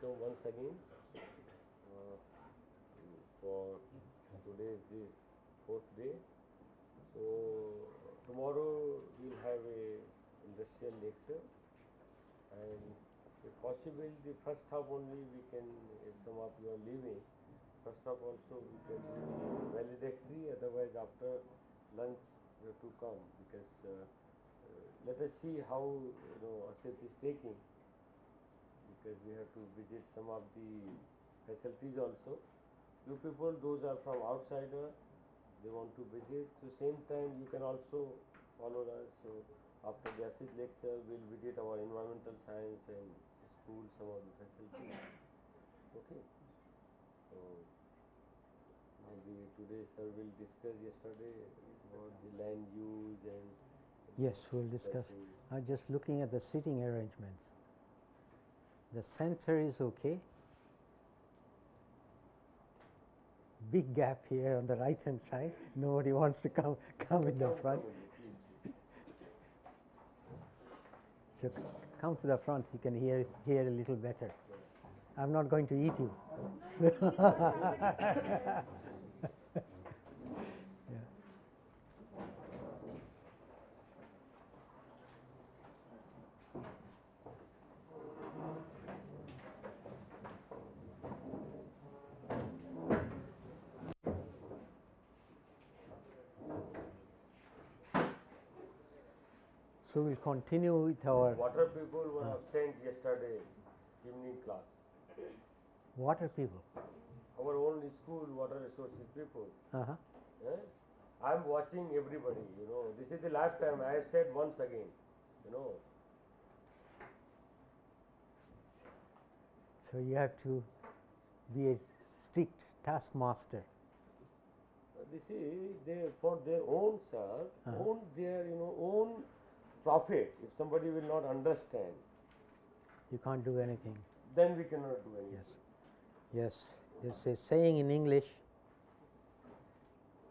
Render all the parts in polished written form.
welcome once again for today is the fourth day. So tomorrow we'll have a industrial lecture, and if possible the first half only we can, if some of you are leaving, first half also we can do the valedictory, otherwise after lunch you have to come, because let us see how Asit is taking, because we have to visit some of the facilities also. You people, those are from outsider, they want to visit, so same time you can also follow us. So after the Asit lecture we'll visit our environmental science and school, some of the facilities. Okay, so maybe today sir will discuss, yesterday about the land use and yes, we'll discuss. I'm just looking at the seating arrangements. The center is okay. Big gap here on the right hand side. Nobody wants to come in the front. So come to the front. You can hear a little better. I'm not going to eat you. So we'll continue with our water people were absent yesterday evening class. water people. Our own school water resources people. Uh-huh. I'm watching everybody, this is the last time I have said once again, So you have to be a strict taskmaster. This is for their own, sir, own their, own profit. If somebody will not understand, You can't do anything. then we cannot do anything. Yes. There's a saying in English,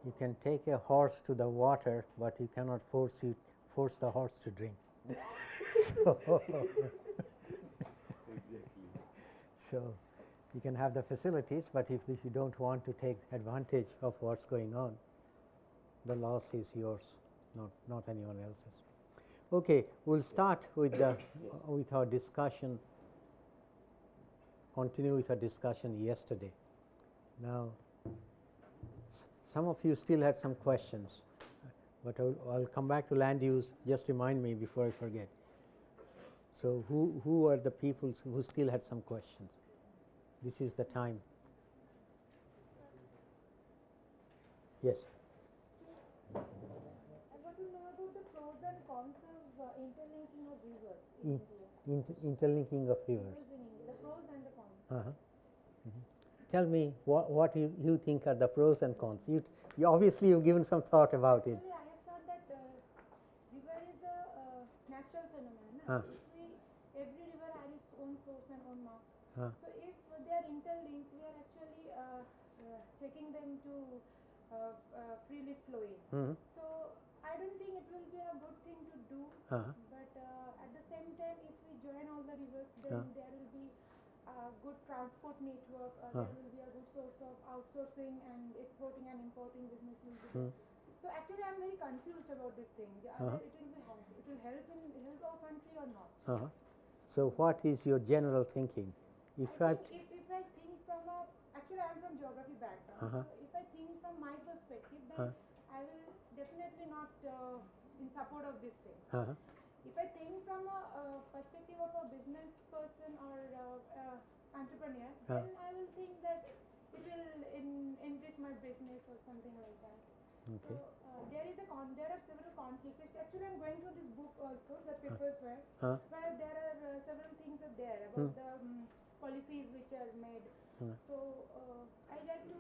you can take a horse to the water, but you cannot force the horse to drink. So, so you can have the facilities, but if you don't want to take advantage of what's going on, the loss is yours, not anyone else's. Okay, we'll start with with our discussion. Continue with our discussion yesterday. Now, some of you still had some questions, but I'll come back to land use. Just remind me before I forget. So who are the people who still had some questions? This is the time. Yes. I want to know about the pros and cons of interlinking of rivers in India. Interlinking of rivers. The pros and the cons. Tell me what you think are the pros and cons. You obviously you've given some thought about it. Actually, I have thought that river is a natural phenomenon. Every river has its own source and own mouth. So if they are interlinked, we are actually checking them to freely flowing. So I don't think it will be a good thing to do. But at the same time, if we join all the rivers, then there will be a good transport network. There will be a good source of outsourcing and exporting and importing business will be there. So actually, I'm very confused about this thing. Whether it will help our country or not. So what is your general thinking? If I think from actually I'm from geography background. So if I think from my perspective, then I will definitely not in support of this thing. If I think from a perspective of a business person or entrepreneur, then I will think that it will increase my business or something like that. Okay. So there are several conflicts. Actually, I'm going through this book also, the papers where there are several things are there about the policies which are made. So I'd like to,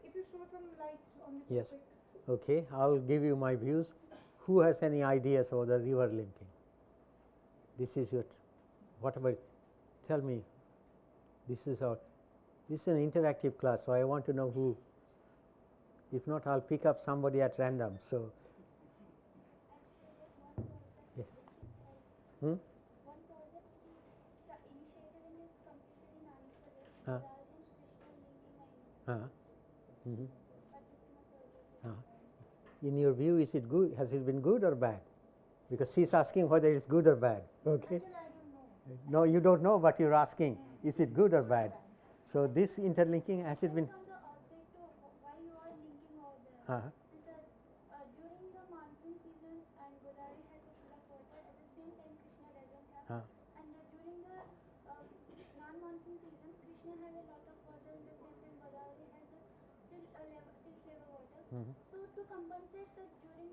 if you show some light on this topic. Okay, I'll give you my views. Who has any ideas about the river linking? This is your, whatever, tell me. This is an interactive class, so I want to know who. If not, I'll pick up somebody at random. So, yes. One project which is initiated and is completed in Uh, Godavari and Krishna linking and mhm. but this much already Uh, in your view, is it good? Has it been good or bad? Because she's asking whether it's good or bad. Okay. Actually, I don't know. No, you don't know, but you're asking, is it good or bad? So this interlinking, has it been? depends on the object of why you are linking over there. Uh-huh. During the monsoon season and Godavari has a full of water, at the same time Krishna doesn't have. And during the non-monsoon season, Krishna has a lot of water. In the same time, Godavari has a silt level water. So to compensate that during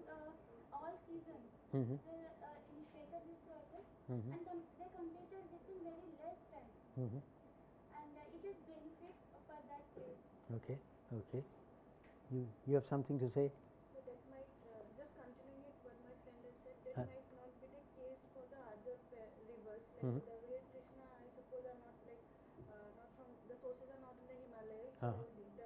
all seasons, they initiated this process and they completed within very less time. And it is benefit for that place. Okay, okay. You have something to say? So that might, just continuing it what my friend has said, that might not be the case for the other rivers like Godavari and Krishna. I suppose are not like not from the sources are not in the Himalayas. So means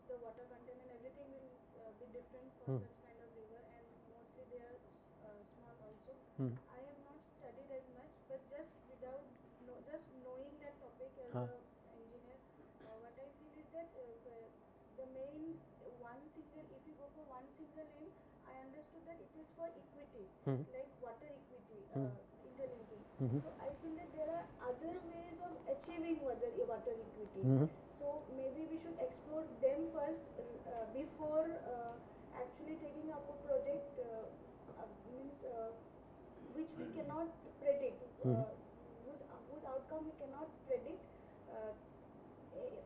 the water content and everything will be different for such kind of river, and mostly they are small also. I have not studied as much, but just without just knowing that topic as a engineer, what I feel is that the main one single, if you go for one single aim, I understood that it is for equity, like water equity, interlinking. So I feel that there are other ways of achieving water equity. So maybe we should explore them first before actually taking up a project means which we cannot predict, whose outcome we cannot predict.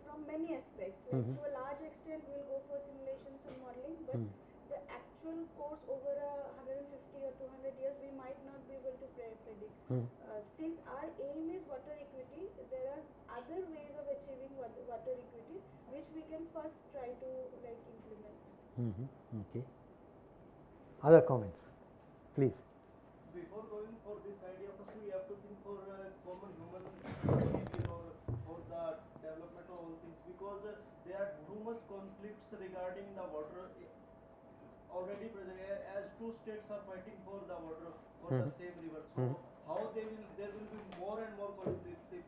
From many aspects, like to a large extent we'll go for simulations and modeling, but the actual course over 150 or 200 years we might not be able to predict. Since our aim is water equity, there are other ways of achieving water equity which we can first try to like implement. Okay. Other comments, please. Before going for this idea, first we have to think for common human behavior or for the development of all things, because there are too much conflicts regarding the water already present, as two states are fighting for the water for the same river. So how there will be more and more conflicts if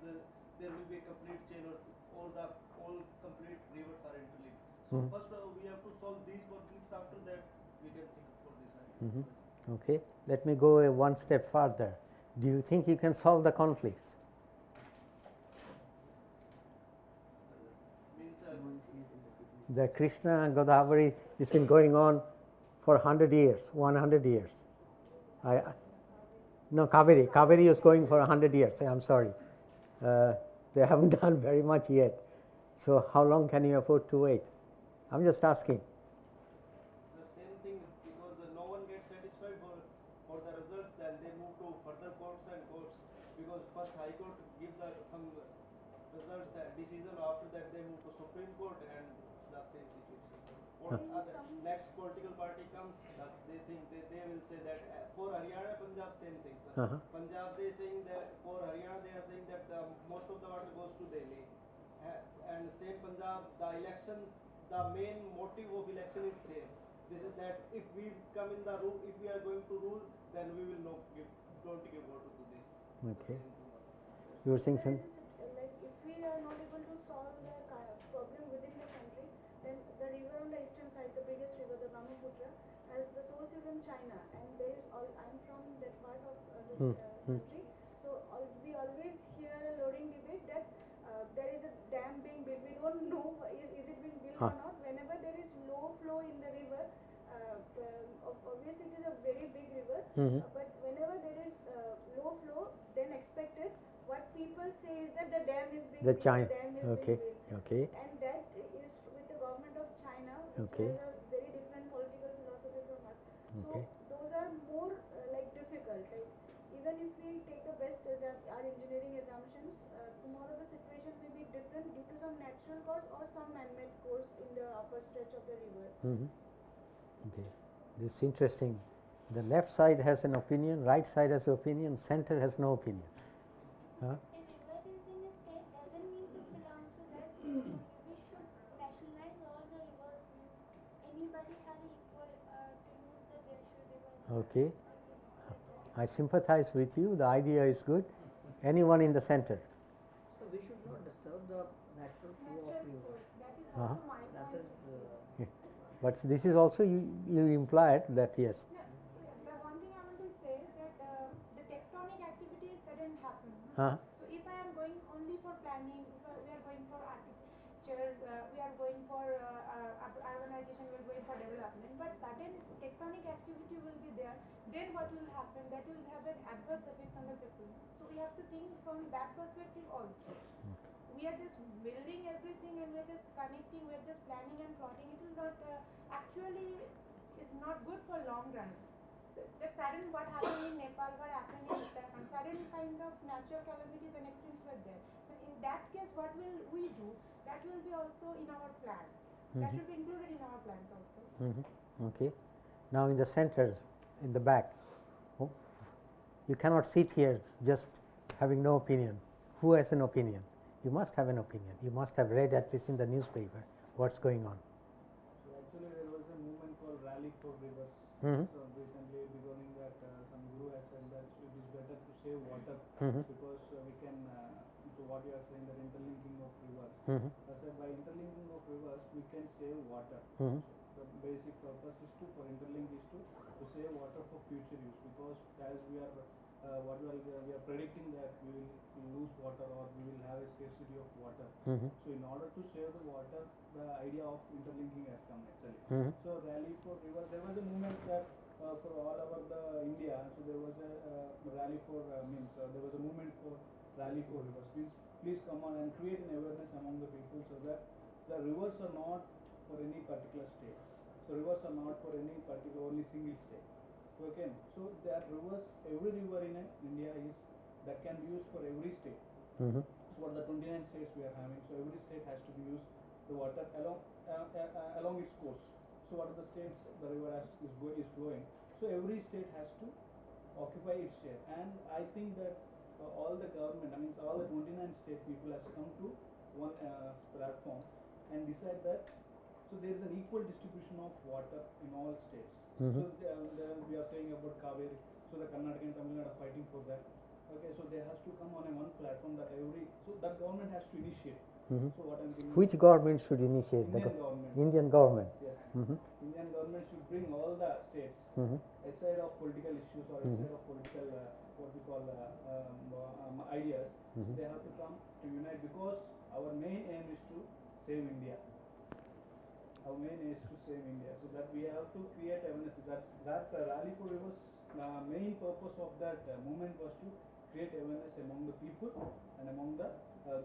there will be a complete chain, or all complete rivers are interlinked. So first we have to solve these conflicts. After that we can think for this idea. Okay, let me go one step further. Do you think you can solve the conflicts? The Krishna and Godavari has been going on for 100 years, 100 years. No, Kaveri is going for 100 years. I'm sorry. They haven't done very much yet. So how long can you afford to wait? I'm just asking. So same thing, because no one gets satisfied for the results, then they move to further courts and courts, because first High Court give some results and decision, after that they move to Supreme Court, and the same situation. Or next political party comes, they think they will say that for Haryana, Punjab, same thing. Punjab they saying that, for Haryana they are saying that most of the water goes to Delhi, and same Punjab, the election, the main motive of election is same. This is that if we come in the rule, if we are going to rule, then we will don't give water to this. Okay. You were saying something? Like if we are not able to solve the problem within the country, then the river on the eastern side, the biggest river, the Brahmaputra, as the source is in China, and there is I'm from that part of this country, so we always hear a loading debate that there is a dam being built. We don't know is it being built or not. Whenever there is low flow in the river, obviously it is a very big river, but whenever there is low flow, then expected, what people say is that the dam is being built. China. The dam is Okay. being built. Okay. And that is with the government of China, which Okay. has a very different political philosophy from us. So those are more like difficult. Like, even if we take the best our engineering assumptions, tomorrow the situation may be different due to some natural cause or some man-made cause in the upper stretch of the river. Okay, this is interesting. The left side has an opinion, right side has an opinion, center has no opinion. A river is in a state doesn't mean it belongs to that state only. We should nationalize all the rivers. Means anybody have equal to use the British rivers. Okay. I sympathize with you. The idea is good. Anyone in the center? So we should not the natural flow of natural river. force. That is also my That point. is Yeah. But this is also you implied that yes. No, the one thing I want to say that the tectonic activity suddenly happen. Uh-huh. So if I am going only for planning, if we are going for architecture, we are going for urbanization, we are going for development, but sudden tectonic activity will be there, then what will happen? That will have an adverse effect on the people. So we have to think from that perspective also. We are just building everything and we are just connecting, we are just planning and plotting. It will not actually is not good for long run. The sudden what happened in Nepal, what happened in Uttarakhand, sudden kind of natural calamities and extremes were there. So in that case, what will we do? That will be also in our plan. That should be included in our plans also. Okay. Now in the center, in the back, you cannot sit here just having no opinion. Who has an opinion? You must have an opinion. You must have read at least in the newspaper what's going on. So actually there was a movement called Rally for Rivers. So recently regarding that some guru has said that it is better to save water because we can, so what you are saying, that interlinking of rivers. I said by interlinking of rivers we can save water. The basic purpose is for interlink is to save water for future use, because as we are we are predicting that we will lose water or we will have a scarcity of water. So in order to save the water, the idea of interlinking has come actually. So Rally for River, there was a movement that for all over the India, so there was a rally for there was a movement for Rally for Rivers. Please come on and create an awareness among the people so that the rivers are not for any particular state. So rivers are not for any particular only single state. Okay, so there are rivers, every river in India is that can be used for every state. So what the 29 states we are having, so every state has to be used the water along its course. So what are the states the river is flowing? So every state has to occupy its share, and I think that all the government, I mean all the 29 state people has come to one platform and decide that so there is an equal distribution of water in all states. So we are saying about Kaveri, so the Karnataka and Tamil Nadu are fighting for that. Okay, so they has to come on a one platform that so that government has to initiate. So what I'm thinking, which government should initiate? Indian government. Indian government. Yes. Indian government should bring all the states aside of political issues or aside of political what we call ideas. They have to come to unite, because our main aim is to save India. Our main aim is to save India. So that we have to create awareness. That Rally for Rivers main purpose of that movement was to create awareness among the people and among the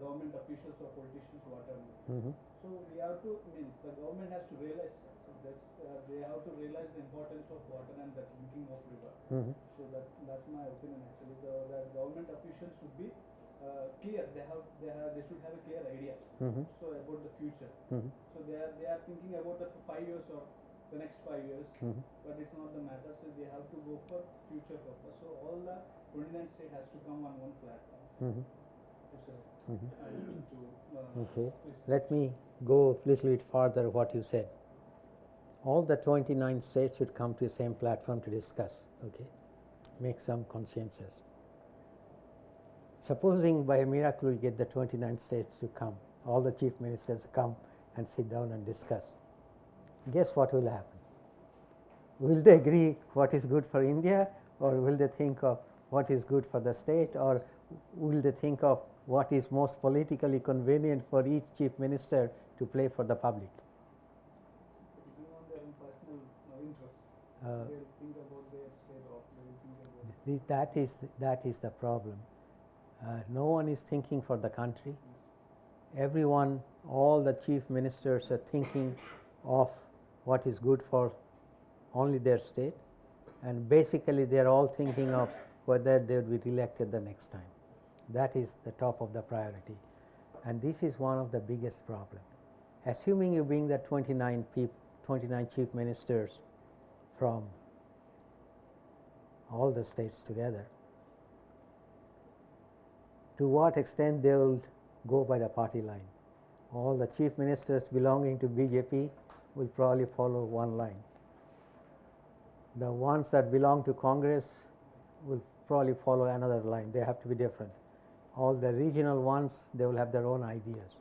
government officials or politicians, whatever. So we have to, the government has to realize, so that's, they have to realize the importance of water and the drinking of river. So that's my opinion actually. So that government officials should be clear. They should have a clear idea. So about the future. So they are thinking about the 5 years or the next 5 years, but it's not the matter. So they have to go for future purpose. So all the 29 states has to come on one platform. Okay, let me go a little bit further what you said. All the 29 states should come to the same platform to discuss, okay, make some consensus. Supposing by a miracle we get the 29 states to come, all the chief ministers come and sit down and discuss. Guess what will happen? Will they agree what is good for India, or will they think of what is good for the state, or will they think of what is most politically convenient for each chief minister to play for the public? Depending on their own personal interests, they'll think about their state or they'll think about that is the problem. No one is thinking for the country. Everyone, all the chief ministers are thinking of what is good for only their state, and basically they are all thinking of whether they will be elected the next time. That is the top of the priority, and this is one of the biggest problems. Assuming you bring the 29 chief ministers from all the states together, to what extent they will go by the party line? All the chief ministers belonging to BJP will probably follow one line. The ones that belong to Congress will probably follow another line. They have to be different. all the regional ones, they will have their own ideas.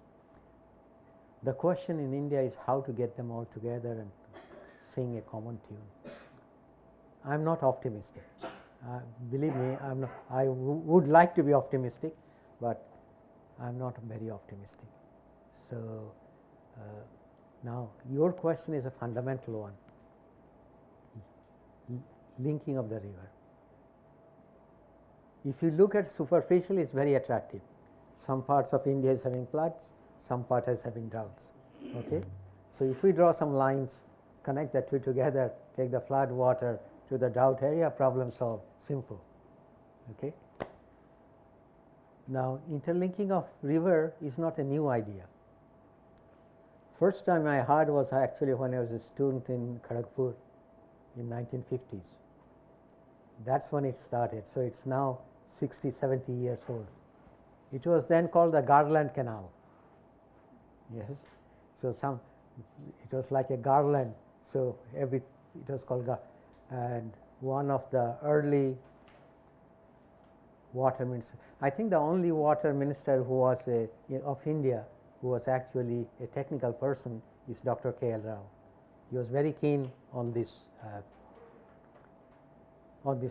The question in India is how to get them all together and sing a common tune. I am not optimistic. Believe me, I would like to be optimistic, but I am not very optimistic. So, now your question is a fundamental one, linking of the river. If you look at superficially, it's very attractive. Some parts of India is having floods, some part is having droughts. Okay? So, if we draw some lines, connect the two together, take the flood water to the drought area, problem solved, simple. Okay? Now, interlinking of river is not a new idea. First time I heard was actually when I was a student in Kharagpur in 1950s. That's when it started. So, it's now 60, 70 years old. It was then called the Garland Canal. Yes. So, it was like a garland. So, it was called and one of the early water ministers, I think the only water minister who was of India who was actually a technical person is Dr. K. L. Rao. He was very keen on this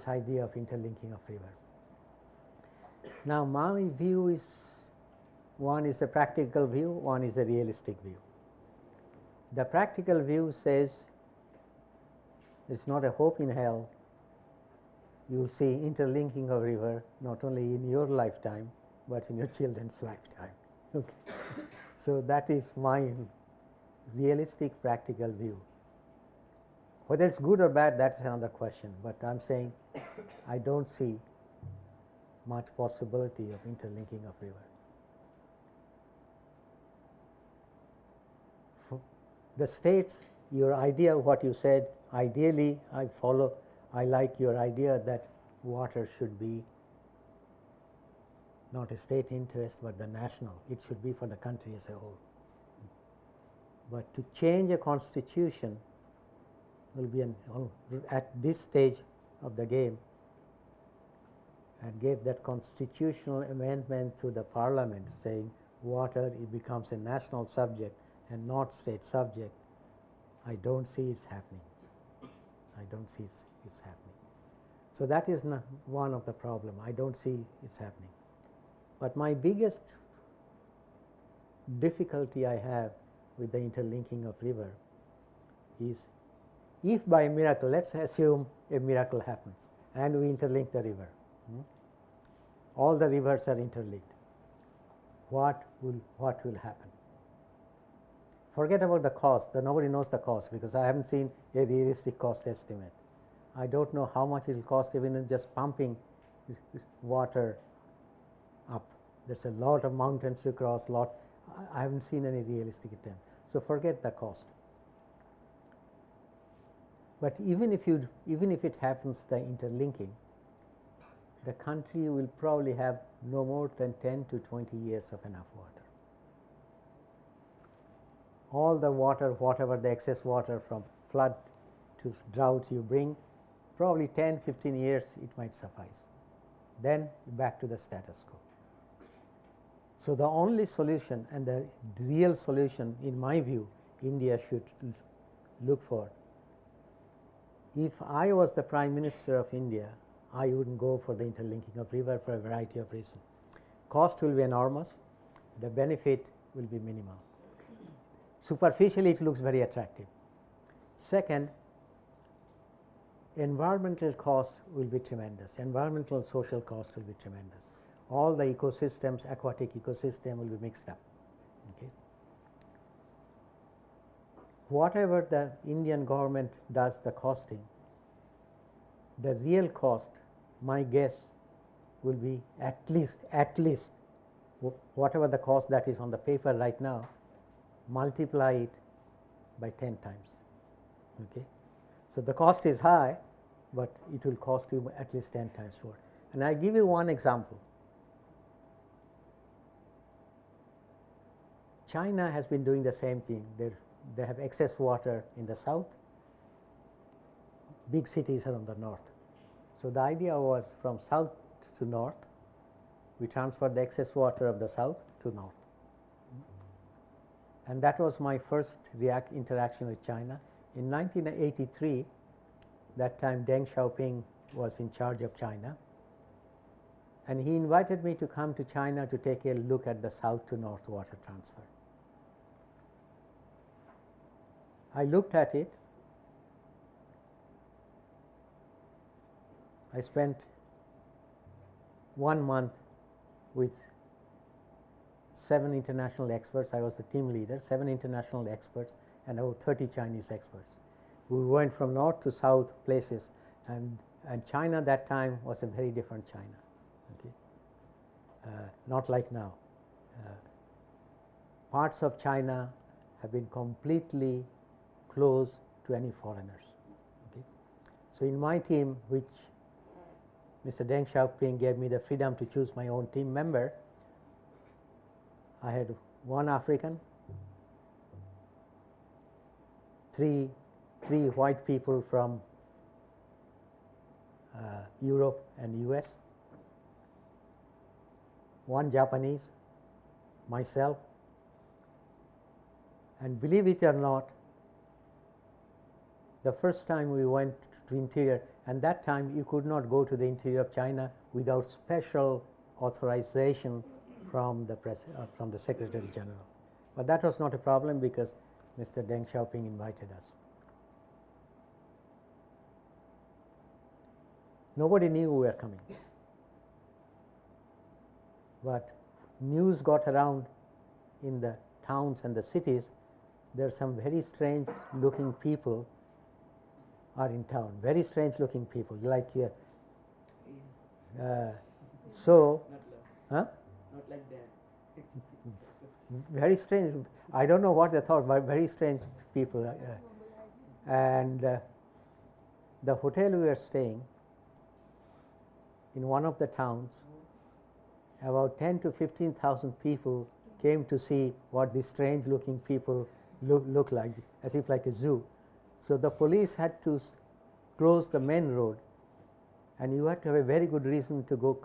idea of interlinking of river. Now, my view is, one is a practical view, one is a realistic view. The practical view says it's not a hope in hell. You will see interlinking of river not only in your lifetime, but in your children's lifetime. Okay. So, that is my realistic practical view. Whether it's good or bad, that's another question, but I am saying I don't see much possibility of interlinking of river. The states, your idea of what you said, ideally I like your idea that water should be not a state interest, but the national. It should be for the country as a whole. But to change a constitution will be at this stage of the game, and get that constitutional amendment through the parliament saying water, it becomes a national subject and not state subject. I don't see it's happening. I don't see it's happening. So, that is not one of the problem. I don't see it's happening. But my biggest difficulty I have with the interlinking of river is, if by miracle, let's assume a miracle happens and we interlink the river, all the rivers are interlinked, what will happen? Forget about the cost, nobody knows the cost, because I haven't seen a realistic cost estimate. I don't know how much it will cost even in just pumping water up. There's a lot of mountains to cross, I haven't seen any realistic attempt. So, forget the cost. But even if it happens, the interlinking, the country will probably have no more than 10 to 20 years of enough water. All the water, whatever the excess water from flood to drought you bring, probably 10, 15 years it might suffice. Then back to the status quo. So, the only solution and the real solution in my view India should look for. If I was the Prime Minister of India, I wouldn't go for the interlinking of river for a variety of reasons. Cost will be enormous, the benefit will be minimal. Superficially it looks very attractive. Second, environmental cost will be tremendous, environmental social cost will be tremendous. All the ecosystems, aquatic ecosystem will be mixed up. Okay. Whatever the Indian government does the costing, the real cost, my guess, will be at least whatever the cost that is on the paper right now, multiply it by 10 times. Okay. So, the cost is high, but it will cost you at least 10 times more. And I give you one example. China has been doing the same thing. They have excess water in the south, big cities are on the north. So, the idea was from south to north, we transferred the excess water of the south to north. And that was my first interaction with China. In 1983, that time Deng Xiaoping was in charge of China, and he invited me to come to China to take a look at the south to north water transfer. I looked at it. I spent 1 month with 7 international experts. I was the team leader, 7 international experts and about 30 Chinese experts. We went from north to south places, and China that time was a very different China. Okay? Not like now. Parts of China have been completely closed to any foreigners. Okay? So in my team, which Mr. Deng Xiaoping gave me the freedom to choose my own team member, I had 1 African, 3 white people from Europe and US, 1 Japanese, myself, and believe it or not, the first time we went to interior, and that time you could not go to the interior of China without special authorization from the Secretary General. But that was not a problem because Mr. Deng Xiaoping invited us. Nobody knew we were coming. But news got around in the towns and the cities. There are some very strange looking people are in town. Very strange looking people, like so. Huh? Not like that. Very strange. I don't know what they thought, but very strange people. And the hotel we were staying in one of the towns, about 10 to 15,000 people came to see what these strange looking people look like, as if like a zoo. So the police had to close the main road, and you had to have a very good reason to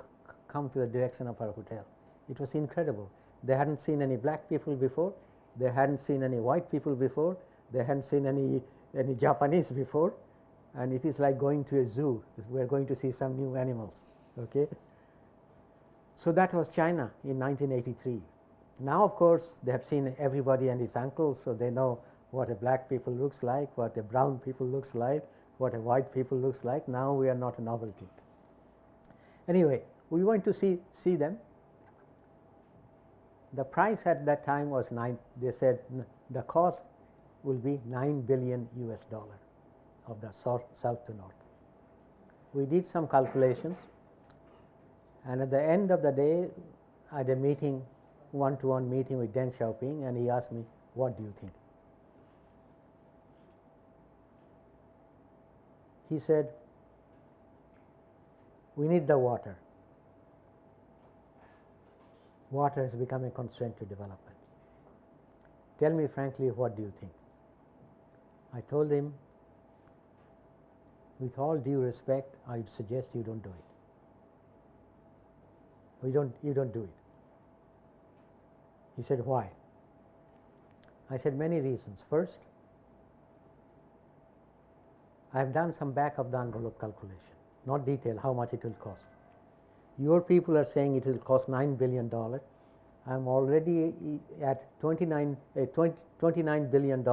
come to the direction of our hotel. It was incredible. They hadn't seen any black people before. They hadn't seen any white people before. They hadn't seen any Japanese before. And it is like going to a zoo. We're going to see some new animals. Okay. So that was China in 1983. Now, of course, they have seen everybody and his uncle, so they know what a black people looks like, what a brown people looks like, what a white people looks like. Now we are not a novelty. Anyway, we went to see them. The price at that time was they said the cost will be $9 billion of the south to north. We did some calculations, and at the end of the day, I had a meeting, one-to-one meeting with Deng Xiaoping, and he asked me, "What do you think?" He said, "We need the water. Water has become a constraint to development. Tell me frankly, what do you think?" I told him, with all due respect, I would suggest you don't do it. You don't do it. He said, "Why?" I said, "Many reasons. First, I have done some back of the envelope calculation, not detail how much it will cost. Your people are saying it will cost $9 billion. I'm already at $29 billion,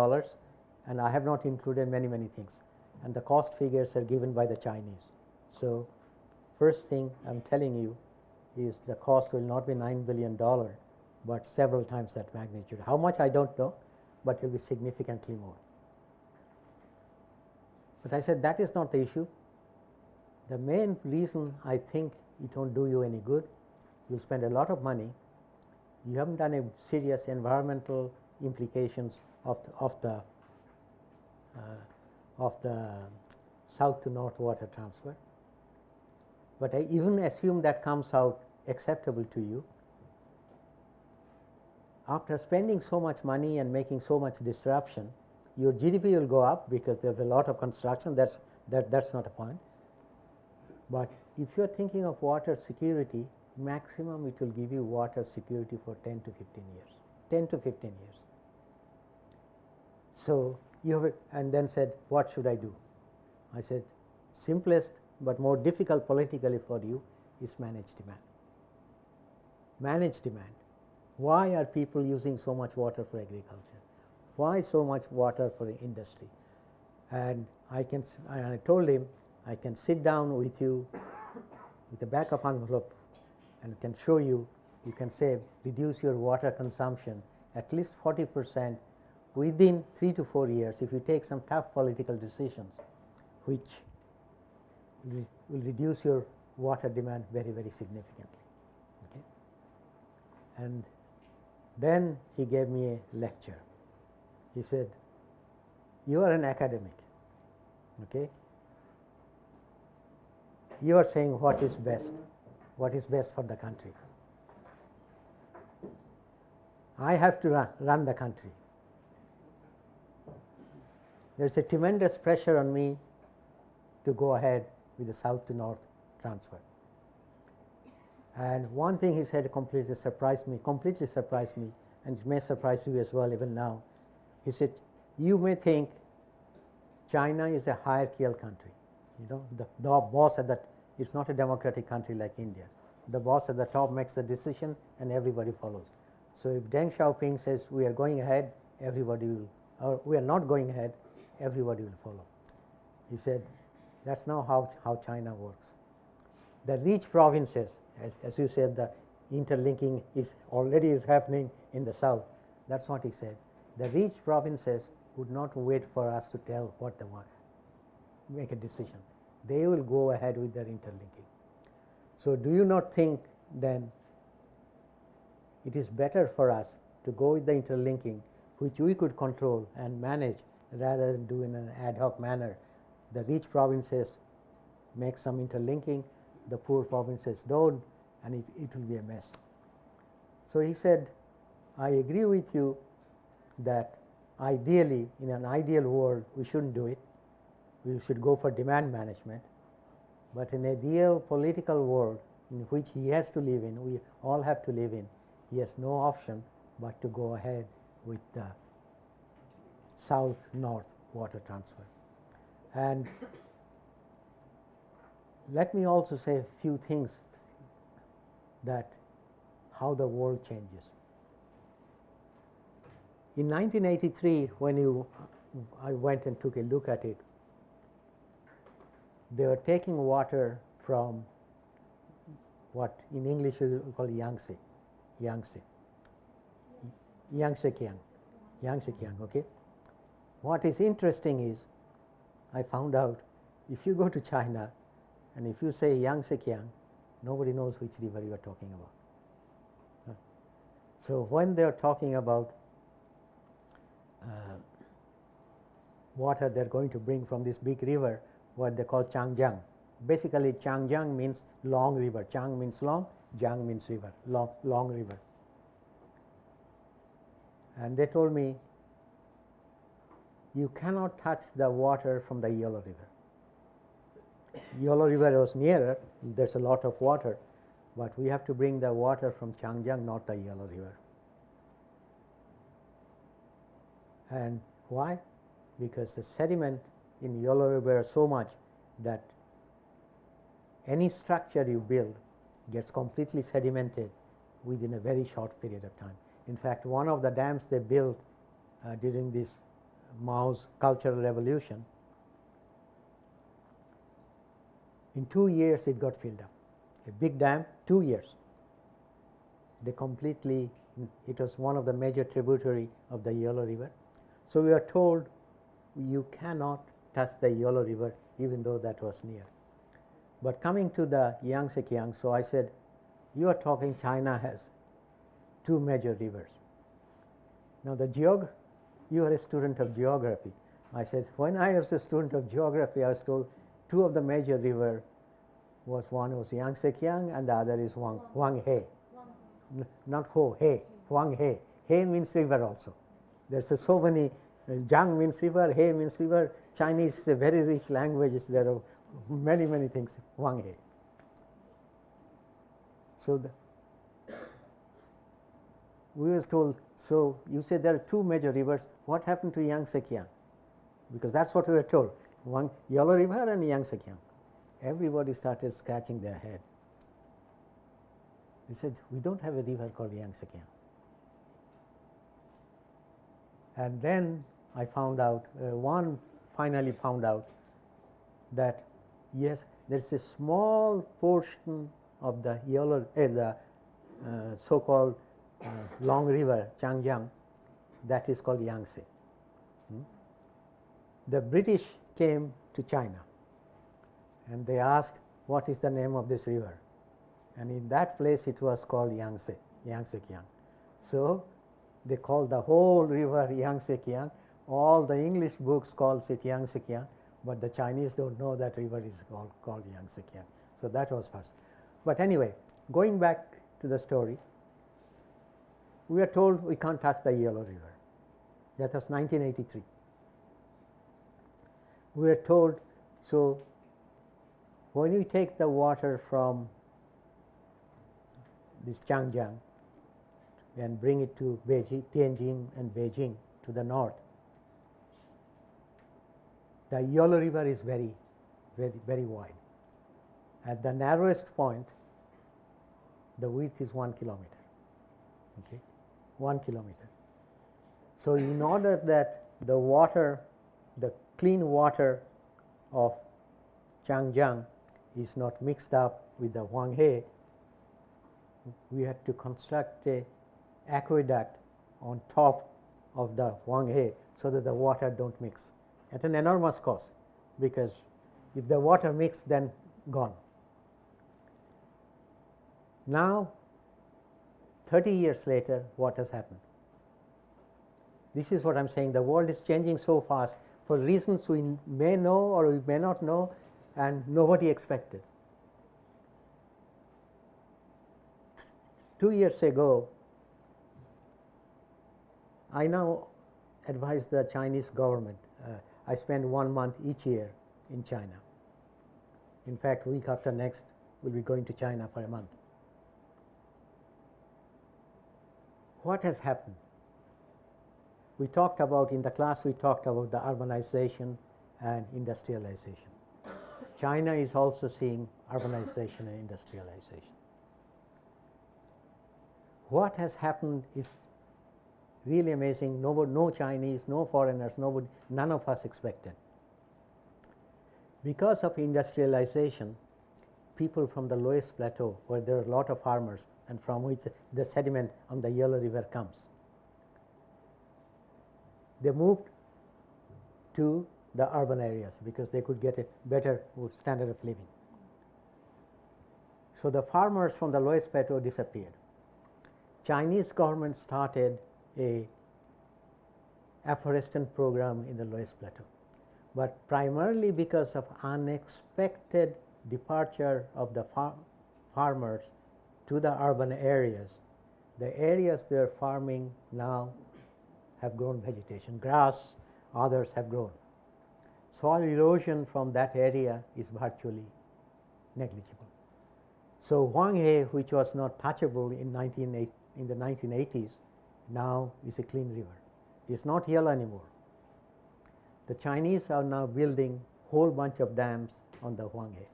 and I have not included many things. And the cost figures are given by the Chinese. So first thing I'm telling you is the cost will not be $9 billion, but several times that magnitude. How much I don't know, but it will be significantly more." But I said, that is not the issue. The main reason I think it won't do you any good, you'll spend a lot of money. You haven't done a serious environmental implications of the south to north water transfer. But I even assume that comes out acceptable to you. After spending so much money and making so much disruption, your GDP will go up because there's a lot of construction. That's not a point. But if you're thinking of water security, maximum it will give you water security for 10 to 15 years. 10 to 15 years. So you have, and then said, what should I do? I said, simplest but more difficult politically for you is manage demand. Manage demand. Why are people using so much water for agriculture? Why so much water for industry? And I told him, I can sit down with you with the back of envelope and can show you, you can say reduce your water consumption at least 40% within 3 to 4 years if you take some tough political decisions which will reduce your water demand very, very significantly. Okay? And then he gave me a lecture. He said, you are an academic, okay? You are saying what is best for the country. I have to run the country. There's a tremendous pressure on me to go ahead with the south to north transfer. And one thing he said completely surprised me, and it may surprise you as well even now. He said, you may think China is a hierarchical country. You know, the boss at the, it's not a democratic country like India. The boss at the top makes the decision and everybody follows. So if Deng Xiaoping says we are going ahead, everybody will, or we are not going ahead, everybody will follow. He said, that's not how China works. The rich provinces, as you said, the interlinking is already happening in the south. That's what he said. The rich provinces would not wait for us to tell what they want, make a decision. They will go ahead with their interlinking. So do you not think then it is better for us to go with the interlinking which we could control and manage rather than do in an ad hoc manner? The rich provinces make some interlinking, the poor provinces don't, and it will be a mess. So he said, I agree with you that ideally, in an ideal world, we shouldn't do it. We should go for demand management. But in a real political world in which he has to live in, we all have to live in, he has no option but to go ahead with the south-north water transfer. And let me also say a few things that how the world changes. In 1983, when I went and took a look at it, they were taking water from what in English we call Yangtze, okay? What is interesting is, I found out if you go to China and if you say Yangtze, nobody knows which river you are talking about. So when they are talking about water they are going to bring from this big river, what they call Changjiang. Basically, Changjiang means long river. Chang means long, Jiang means river, long river. And they told me, you cannot touch the water from the Yellow River. Yellow River was nearer, there's a lot of water, but we have to bring the water from Changjiang, not the Yellow River. And why? Because the sediment in Yellow River is so much that any structure you build gets completely sedimented within a very short period of time. In fact, one of the dams they built during this Mao's Cultural Revolution, in 2 years it got filled up. A big dam, 2 years. They completely, it was one of the major tributary of the Yellow River. So we are told you cannot touch the Yellow River even though that was near. But coming to the Yangtze, so I said, you are talking China has 2 major rivers. Now you are a student of geography. I said, when I was a student of geography, I was told 2 of the major rivers was one was Yangtze and the other is Huang He. Not Ho, He, Huang He. He means river also. There's so many, Jiang means river, He means river. Chinese is a very rich language. There are many, many things, Huang He. So we was told, so you said there are two major rivers. What happened to Yangtze Kiang? Because that's what we were told. One Yellow River and Yangtze Kiang. Everybody started scratching their head. They said, we don't have a river called Yangtze Kiang. And then I found out, one finally found out that yes, there's a small portion of the so-called long river, Changjiang, that is called Yangtze. The British came to China and they asked, what is the name of this river? And in that place it was called Yangtze, Yangtze Kiang. So they called the whole river Yangtze Kiang. All the English books calls it Yangtze Kiang, but the Chinese don't know that river is called Yangtze Kiang. So that was first. But anyway, going back to the story, we are told we can't touch the Yellow River. That was 1983. We are told, so when you take the water from this Changjiang and bring it to Beijing, Tianjin and Beijing to the north, the Yellow River is very, very, very wide. At the narrowest point, the width is 1 kilometer. Okay, 1 kilometer. So in order that the water, the clean water of Changjiang is not mixed up with the Huanghe, we had to construct a aqueduct on top of the Huanghe so that the water don't mix at an enormous cost, because if the water mix, then gone. Now 30 years later, what has happened? This is what I'm saying, the world is changing so fast for reasons we may know or we may not know, and nobody expected. 2 years ago, I now advise the Chinese government. I spend 1 month each year in China. In fact, week after next, we'll be going to China for a month. What has happened? We talked about, in the class, we talked about the urbanization and industrialization. China is also seeing urbanization and industrialization. What has happened is really amazing. No Chinese, no foreigners, nobody, none of us expected. Because of industrialization, people from the lowest plateau, where there are a lot of farmers and from which the sediment on the Yellow River comes, they moved to the urban areas because they could get a better standard of living. So the farmers from the lowest plateau disappeared. Chinese government started a afforestation program in the lowest plateau, but primarily because of unexpected departure of the farmers to the urban areas, the areas they are farming now have grown vegetation, grass, others have grown. Soil erosion from that area is virtually negligible. So Huanghe, which was not touchable in the 1980s, now is a clean river. It's not yellow anymore. The Chinese are now building whole bunch of dams on the Huanghe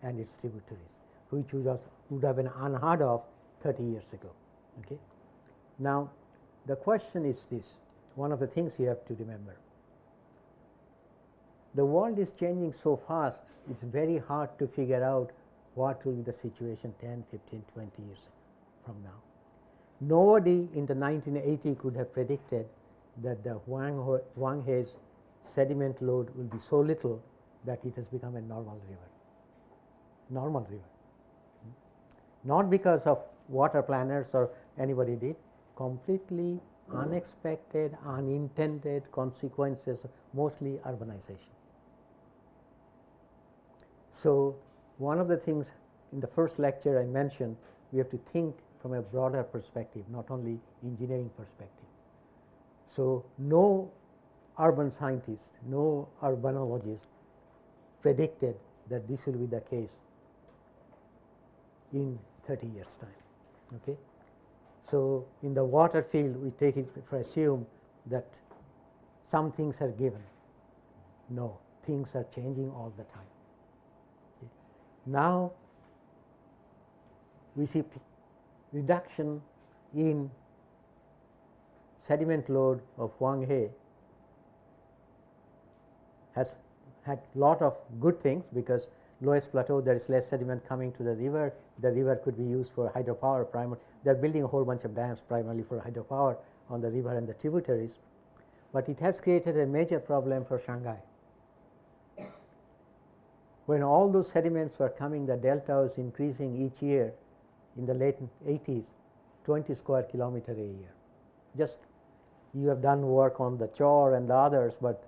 and its tributaries, which would have been unheard of 30 years ago. Okay? Now, the question is this, one of the things you have to remember. The world is changing so fast, it's very hard to figure out what will be the situation 10, 15, 20 years from now. Nobody in the 1980 could have predicted that the Huanghe's sediment load will be so little that it has become a normal river. Normal river. Not because of water planners or anybody did, completely unexpected, unintended consequences, mostly urbanization. So one of the things in the first lecture I mentioned, we have to think from a broader perspective, not only engineering perspective. So no urban scientist, no urbanologist predicted that this will be the case in 30 years' time. Okay? So, in the water field, we take it for assume that some things are given. No, things are changing all the time. Okay. Now, we see reduction in sediment load of Huang He has had lot of good things, because lowest plateau there is less sediment coming to the river. The river could be used for hydropower primarily. They are building a whole bunch of dams primarily for hydropower on the river and the tributaries, but it has created a major problem for Shanghai. When all those sediments were coming, the delta was increasing each year in the late 80s, 20 square kilometer a year. Just you have done work on the Chor and the others, but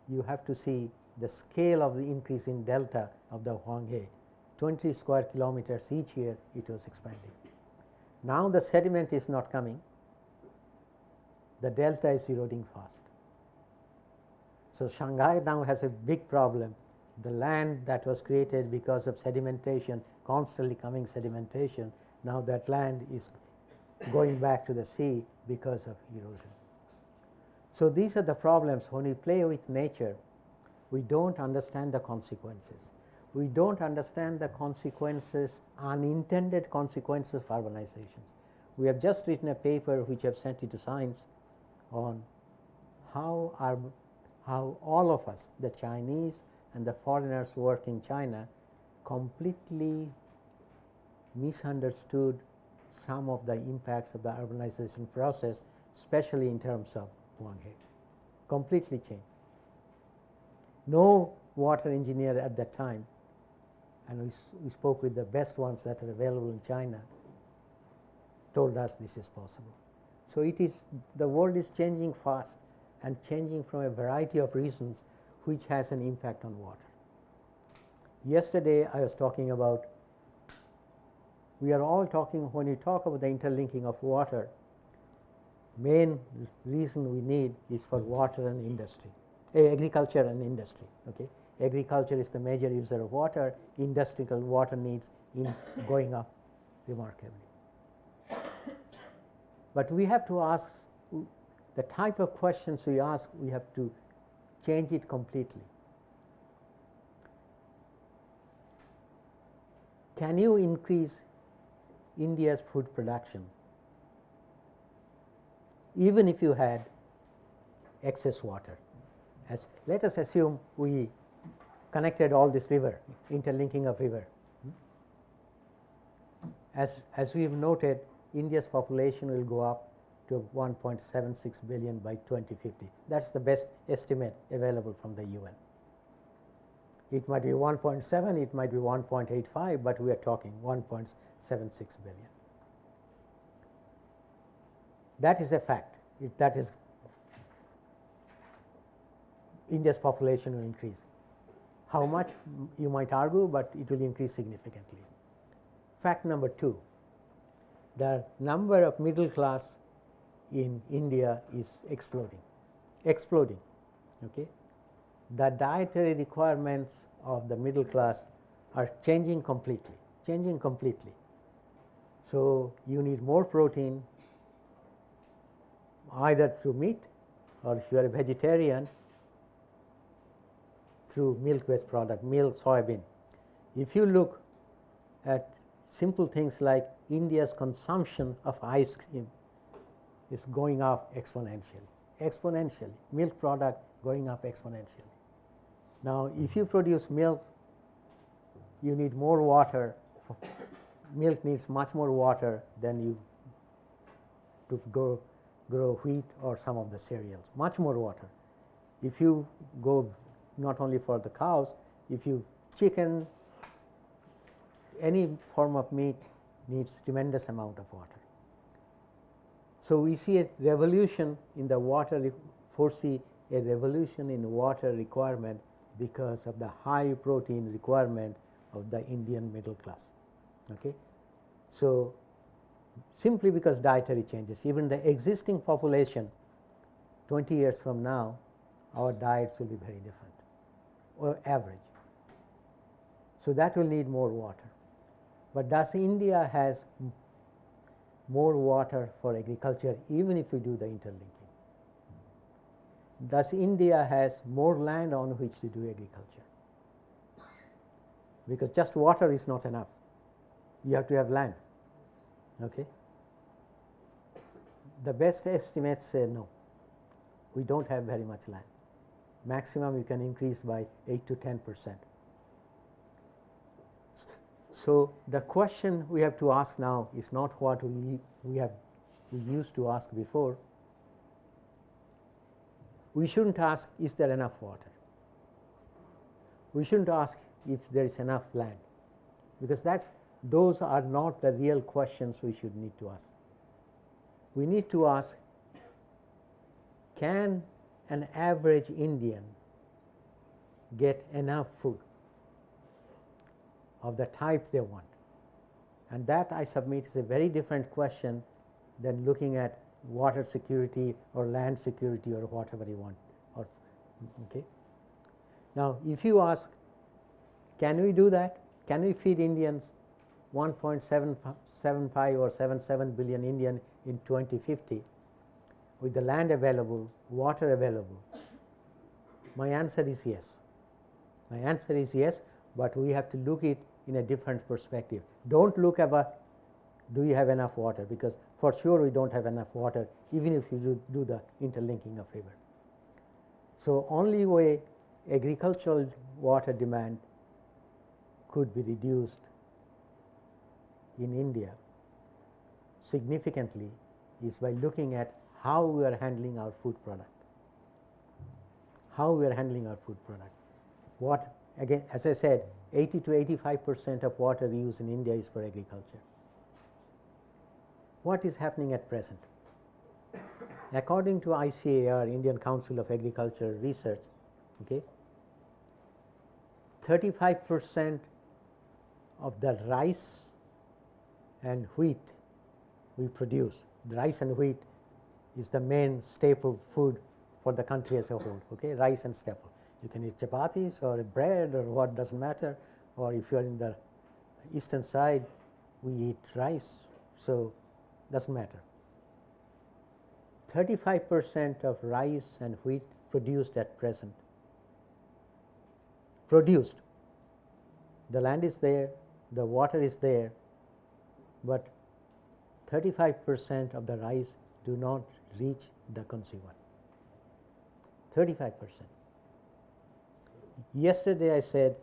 you have to see the scale of the increase in delta of the Huang He. 20 square kilometers each year it was expanding. Now the sediment is not coming, the delta is eroding fast. So Shanghai now has a big problem. The land that was created because of sedimentation, constantly coming sedimentation, now that land is going back to the sea because of erosion. So these are the problems. When we play with nature, we don't understand the consequences. We don't understand the consequences, unintended consequences of urbanizations. We have just written a paper which I have sent it to Science on how all of us, the Chinese and the foreigners who work in China, completely misunderstood some of the impacts of the urbanization process, especially in terms of Huang He. Completely changed. No water engineer at that time, and we spoke with the best ones that are available in China, told us this is possible. So it is, the world is changing fast and changing from a variety of reasons which has an impact on water. Yesterday I was talking about, we are all talking, when you talk about the interlinking of water, main reason we need is for water and industry, agriculture and industry. Okay? Agriculture is the major user of water, industrial water needs in going up remarkably. But we have to ask, the type of questions we ask, we have to change it completely. Can you increase India's food production even if you had excess water? As let us assume we connected all this river, interlinking of river. As we have noted, India's population will go up to 1.76 billion by 2050. That's the best estimate available from the UN. It might be 1.7, it might be 1.85, but we are talking 1.76 billion. That is a fact. That is, India's population will increase. How much, you might argue, but it will increase significantly. Fact number 2, the number of middle class in India is exploding. Okay? The dietary requirements of the middle class are changing completely. So you need more protein, either through meat, or if you are a vegetarian, through milk-based product, milk, soybean. If you look at simple things like India's consumption of ice cream is going up exponentially. Milk product going up exponentially. Now, if you produce milk, you need more water. Milk needs much more water than you to grow wheat or some of the cereals, much more water. If you go not only for the cows, if you chicken, any form of meat needs tremendous amount of water. So we see a revolution in the water, foresee a revolution in water requirement because of the high protein requirement of the Indian middle class. Okay? So simply because dietary changes, even the existing population 20 years from now, our diets will be very different, or average. So that will need more water. But does India has more water for agriculture even if we do the interlinking? Does India has more land on which to do agriculture? Because just water is not enough. You have to have land. Okay? The best estimates say no. We don't have very much land. Maximum you can increase by 8 to 10%. So the question we have to ask now is not what we used to ask before. We shouldn't ask, is there enough water? We shouldn't ask if there is enough land, because those are not the real questions we should need to ask. We need to ask, can an average Indian get enough food of the type they want? And that, I submit, is a very different question than looking at water security or land security or whatever you want. Okay. Now, if you ask, can we do that? Can we feed Indians 1.75 or 77 billion Indian in 2050 with the land available, water available? My answer is yes. My answer is yes, but we have to look it in a different perspective. Don't look at do you have enough water, because for sure we don't have enough water even if you do the interlinking of river. So only way agricultural water demand could be reduced in India significantly is by looking at how we are handling our food product. How we are handling our food product. What, again, as I said, 80 to 85% of water used in India is for agriculture. What is happening at present? According to ICAR, Indian Council of Agricultural Research, okay, 35% of the rice and wheat we produce, the rice and wheat is the main staple food for the country as a whole, okay, rice and staple. You can eat chapatis or bread or what, doesn't matter, or if you are in the eastern side, we eat rice, so doesn't matter. 35% of rice and wheat produced at present. Produced. The land is there, the water is there, but 35% of the rice do not reach the consumer. 35%. Yesterday I said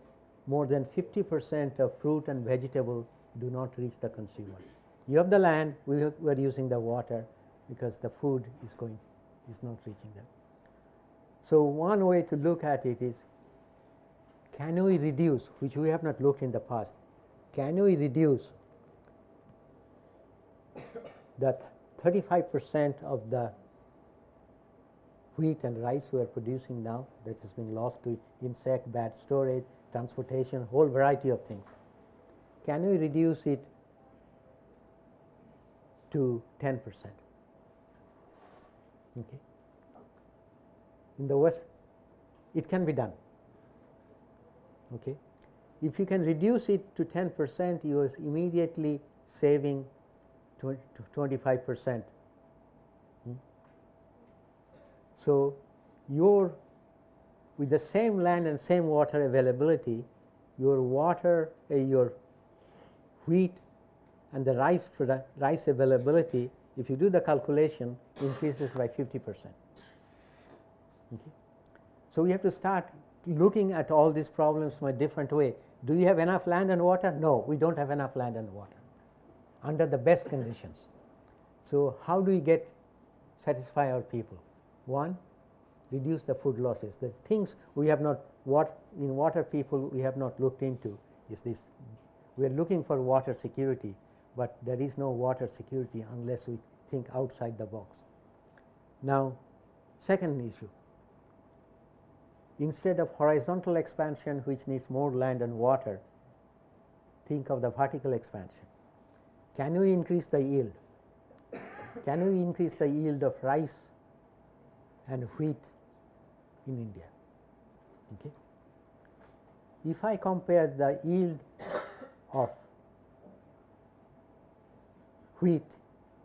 more than 50% of fruit and vegetable do not reach the consumer. You have the land, we are using the water because the food is not reaching them. So one way to look at it is, can we reduce, which we have not looked in the past, can we reduce that 35% of the wheat and rice we are producing now that is being lost to insect, bad storage, transportation, whole variety of things. Can we reduce it to 10%? Okay. In the West, it can be done. Okay. If you can reduce it to 10%, you are immediately saving 25%. So with the same land and same water availability, your wheat and the rice availability, if you do the calculation, increases by 50%. Okay. So we have to start looking at all these problems from a different way. Do you have enough land and water? No, we don't have enough land and water under the best conditions. So how do we satisfy our people? One, reduce the food losses. The things we have not, in water people we have not looked into is this. We are looking for water security, but there is no water security unless we think outside the box. Now, second issue. Instead of horizontal expansion, which needs more land and water, think of the vertical expansion. Can we increase the yield? Can we increase the yield of rice and wheat in India? Okay. If I compare the yield of wheat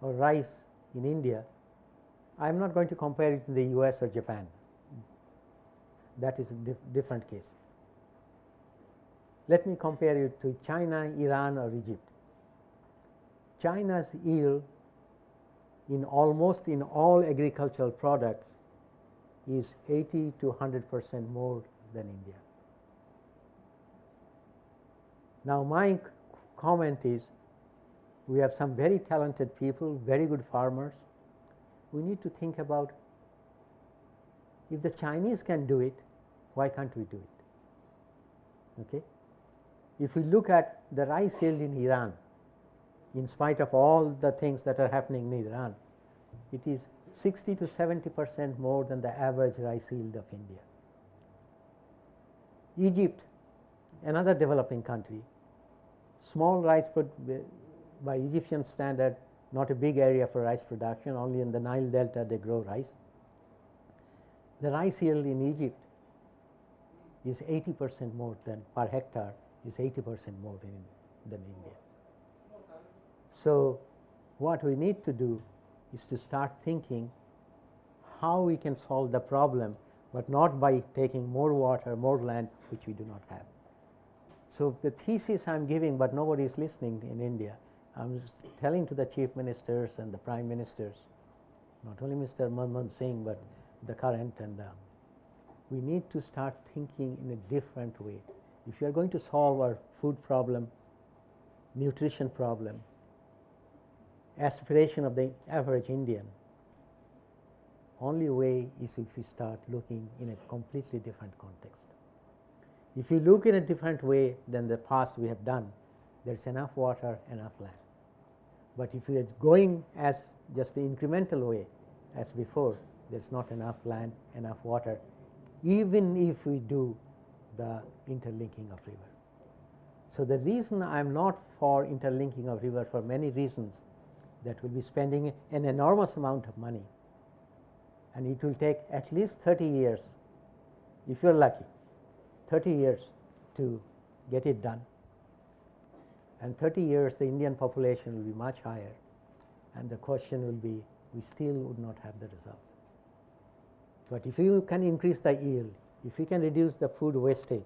or rice in India, I am not going to compare it in the US or Japan. That is a different case. Let me compare it to China, Iran or Egypt. China's yield in almost in all agricultural products is 80 to 100% more than India. Now my comment is, we have some very talented people, very good farmers. We need to think about, if the Chinese can do it, why can't we do it? Okay? If we look at the rice yield in Iran, in spite of all the things that are happening in Iran, it is 60 to 70% more than the average rice yield of India. Egypt, another developing country, small rice by Egyptian standard, not a big area for rice production, only in the Nile Delta they grow rice. The rice yield in Egypt is 80% more than per hectare, is 80% more than India. So what we need to do is to start thinking how we can solve the problem, but not by taking more water, more land, which we do not have. So the thesis I'm giving, but nobody is listening in India, I'm telling to the chief ministers and the prime ministers, not only Mr. Manmohan Singh, but the current and we need to start thinking in a different way. If you are going to solve our food problem, nutrition problem, aspiration of the average Indian, only way is if we start looking in a completely different context. If you look in a different way than the past we have done, there is enough water, enough land. But if we are going as just the incremental way as before, there is not enough land, enough water, even if we do the interlinking of river. So the reason I am not for interlinking of river, for many reasons, that will be spending an enormous amount of money, and it will take at least 30 years, if you are lucky, 30 years to get it done. And 30 years the Indian population will be much higher, and the question will be, we still would not have the results. But if you can increase the yield, if you can reduce the food wastage,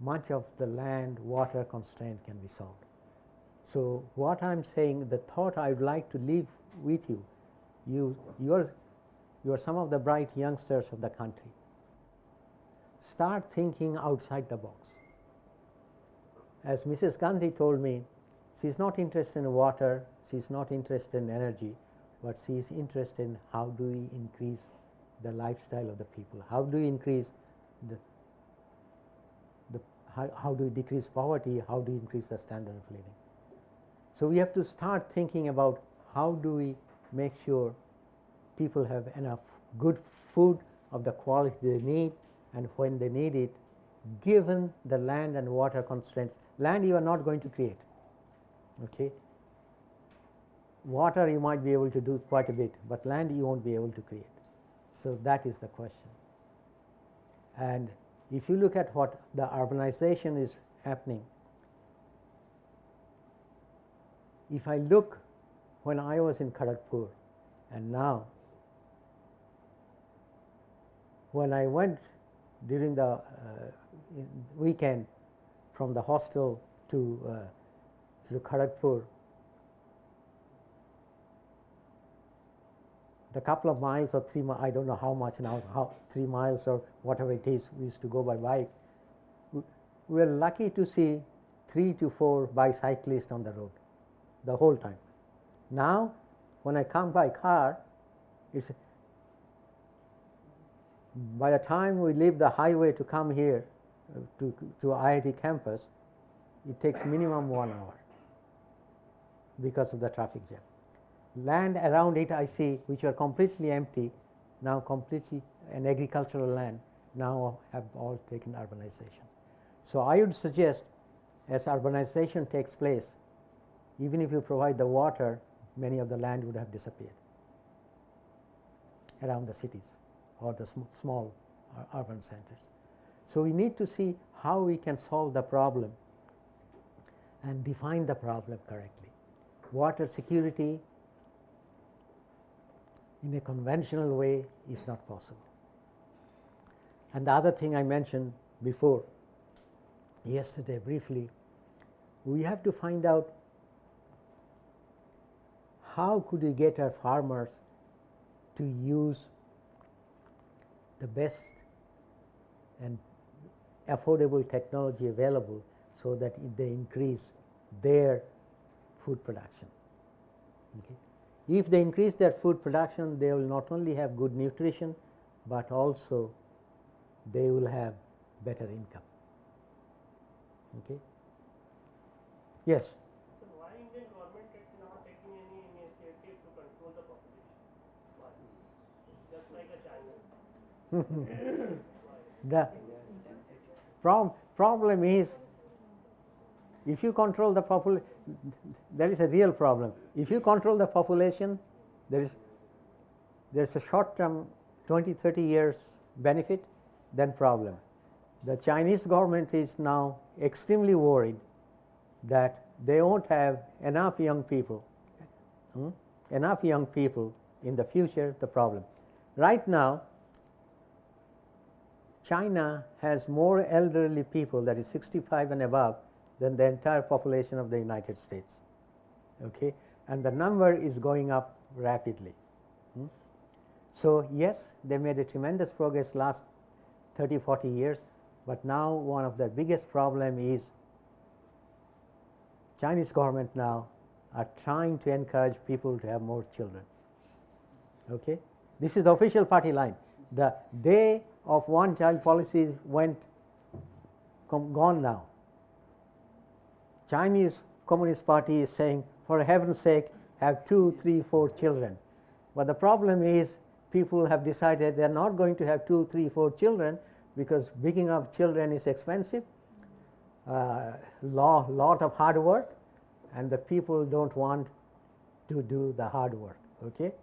much of the land water constraint can be solved. So what I am saying, the thought I would like to leave with you, you are some of the bright youngsters of the country. Start thinking outside the box. As Mrs. Gandhi told me, she is not interested in water, she is not interested in energy, but she is interested in how do we increase the lifestyle of the people, how do we increase how do we decrease poverty, how do we increase the standard of living. So we have to start thinking about how do we make sure people have enough good food of the quality they need, and when they need it, given the land and water constraints. Land you are not going to create, okay. Water you might be able to do quite a bit, but land you won't be able to create. So that is the question. And if you look at what the urbanization is happening, if I look when I was in Kharagpur and now, when I went during the weekend from the hostel to Kharagpur, the couple of miles or 3 miles, I don't know how much now, 3 miles or whatever it is, we used to go by bike. We were lucky to see 3 to 4 bicyclists on the road the whole time. Now, when I come by car, it's by the time we leave the highway to come here to IIT campus, it takes minimum 1 hour because of the traffic jam. Land around it I see which are completely empty, now completely an agricultural land, now have all taken urbanization. So I would suggest, as urbanization takes place, even if you provide the water, many of the land would have disappeared around the cities or the small urban centers. So we need to see how we can solve the problem and define the problem correctly. water security in a conventional way is not possible. And the other thing I mentioned before, yesterday briefly, we have to find out how could we get our farmers to use the best and affordable technology available so that they increase their food production. Okay. If they increase their food production, they will not only have good nutrition, but also they will have better income. Okay. Yes. So why Indian government is not taking any initiative to control the population? Why? Just like a China. The problem is, if you control the population, there is a real problem. If you control the population, there is a short-term 20-30 years benefit, then problem. The Chinese government is now extremely worried that they won't have enough young people, in the future, the problem. Right now, China has more elderly people, that is 65 and above, than the entire population of the United States. Okay? And the number is going up rapidly. So yes, they made a tremendous progress last 30-40 years, but now one of the biggest problem is Chinese government now are trying to encourage people to have more children. Okay? This is the official party line. The day of one-child policies gone now. Chinese Communist Party is saying, for heaven's sake, have 2, 3, 4 children. But the problem is, people have decided they are not going to have 2, 3, 4 children because bringing up children is expensive, lot of hard work, and the people don't want to do the hard work. Okay?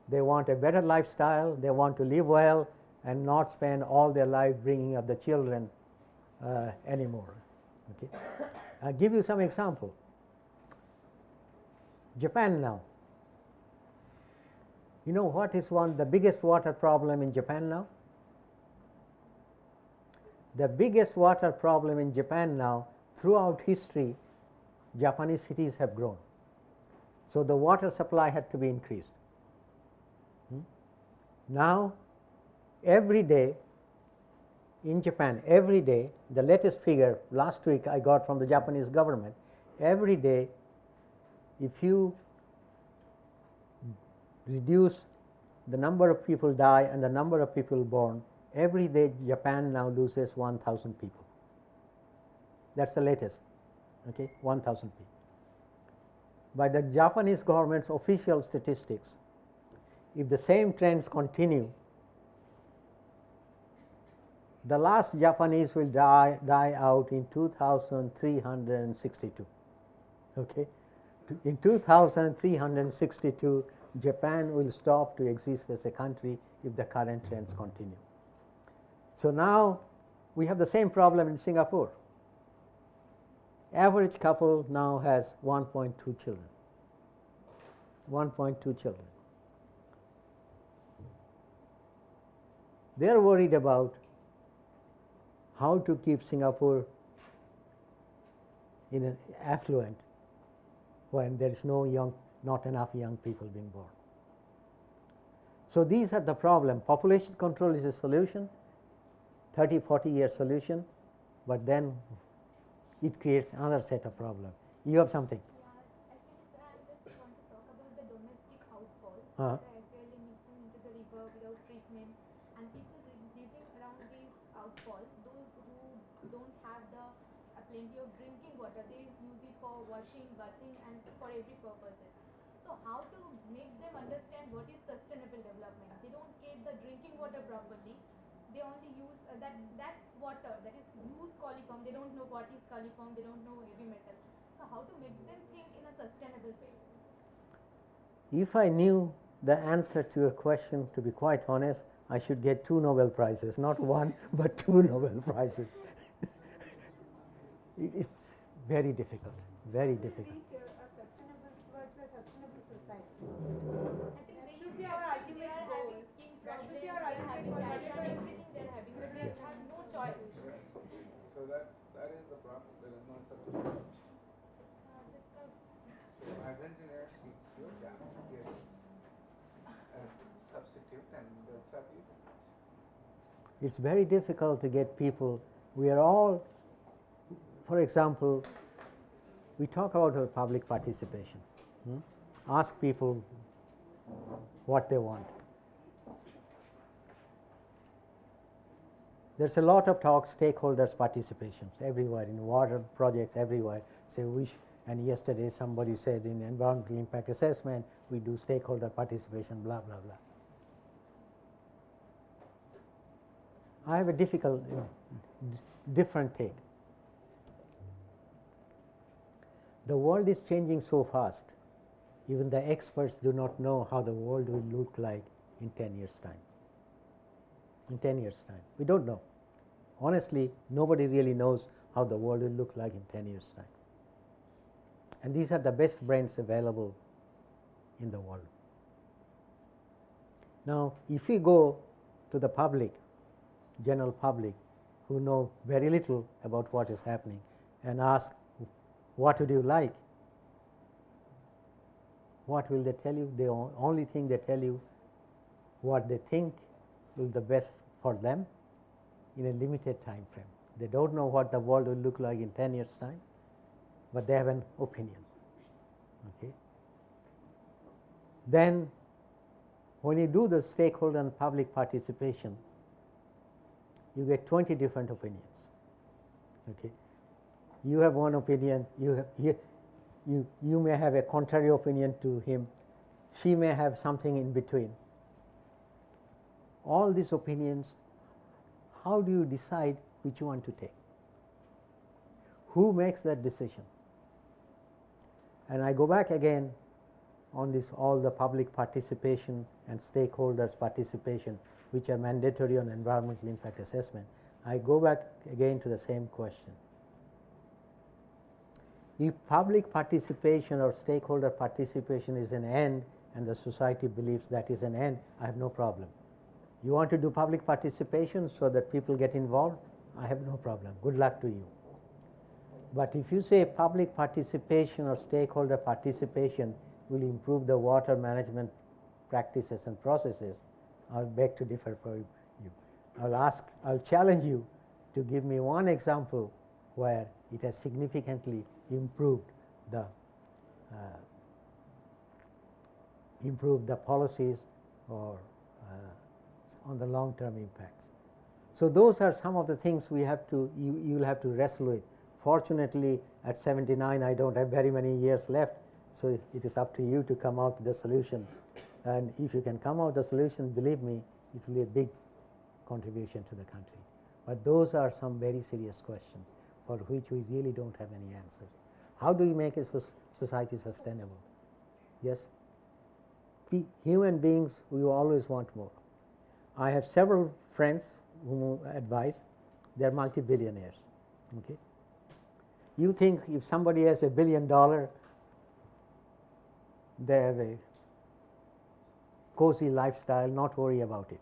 They want a better lifestyle, they want to live well and not spend all their life bringing up the children anymore. Okay? I'll give you some example. Japan now. You know what is the biggest water problem in Japan now? The biggest water problem in Japan now, throughout history, Japanese cities have grown. So the water supply had to be increased. Now, every day in Japan, every day, the latest figure last week I got from the Japanese government, every day, if you reduce the number of people die and the number of people born, every day Japan now loses 1,000 people. That's the latest, okay, 1,000 people. By the Japanese government's official statistics, if the same trends continue, the last Japanese will die out in 2362. Okay? In 2362, Japan will stop to exist as a country if the current trends continue. So now we have the same problem in Singapore. Average couple now has 1.2 children. 1.2 children. They are worried about how to keep Singapore in an affluent when there is not enough young people being born. So these are the problem. Population control is a solution, 30-40 year solution, but then it creates another set of problems. You have something? Yeah, actually, sir, I just want to talk about the domestic outfall. That are actually mixing into the river without treatment, and people living around these outfall, those who don't have plenty of drinking water, they use it for washing, bathing, and for every purposes. So how to make them understand what is sustainable development? They don't get the drinking water properly. They only use that water that is used coliform. They don't know what is coliform. They don't know heavy metal. So how to make them think in a sustainable way? If I knew the answer to your question, to be quite honest, I should get 2 Nobel Prizes, not 1, but 2 Nobel Prizes. It is very difficult, very difficult. Reach a sustainable towards the So that is the problem. There is no substitute. So as engineers, it's your job to get a substitute, and they'll start using it. It's very difficult to get people. We are all, for example, we talk about our public participation. Ask people what they want. There's a lot of talk, stakeholders' participations everywhere, in water projects everywhere. Say and yesterday somebody said in environmental impact assessment, we do stakeholder participation, blah, blah, blah. I have a different take. The world is changing so fast, even the experts do not know how the world will look like in 10 years' time. In 10 years' time, we don't know. Honestly, nobody really knows how the world will look like in 10 years' time. And these are the best brains available in the world. Now, if we go to the public, general public, who know very little about what is happening, and ask, what would you like? What will they tell you? The only thing they tell you, what they think will be the best for them in a limited time frame. They don't know what the world will look like in 10 years' time, but they have an opinion. Okay. Then, when you do the stakeholder and public participation, you get 20 different opinions. Okay. You have one opinion, you may have a contrary opinion to him, she may have something in between. All these opinions, how do you decide which one to take? Who makes that decision? And I go back again on this, all the public participation and stakeholders participation, which are mandatory on environmental impact assessment. I go back again to the same question. If public participation or stakeholder participation is an end and the society believes that is an end, I have no problem. You want to do public participation so that people get involved? I have no problem. Good luck to you. But if you say public participation or stakeholder participation will improve the water management practices and processes, I'll beg to differ for you. I'll challenge you to give me one example where it has significantly improved the policies or on the long-term impacts. So those are some of the things we have to, you'll have to wrestle with. Fortunately, at 79, I don't have very many years left, so it is up to you to come out with the solution. And if you can come out with the solution, believe me, it will be a big contribution to the country. But those are some very serious questions for which we really don't have any answers. How do you make a society sustainable? Yes? Human beings, we always want more. I have several friends whom I advise, they are multi-billionaires. Okay? You think if somebody has $1 billion, they have a cozy lifestyle, not worry about it.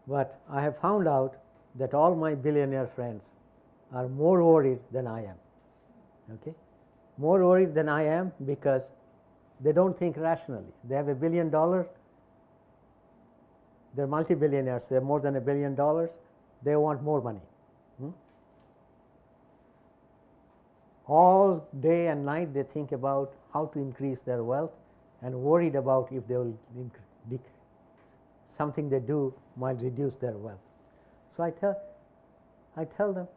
But I have found out that all my billionaire friends are more worried than I am. Okay? More worried than I am because they don't think rationally. They have $1 billion, they're multi-billionaires, they have more than $1 billion, they want more money. All day and night they think about how to increase their wealth and worried about if they will something they do might reduce their wealth. So I tell them,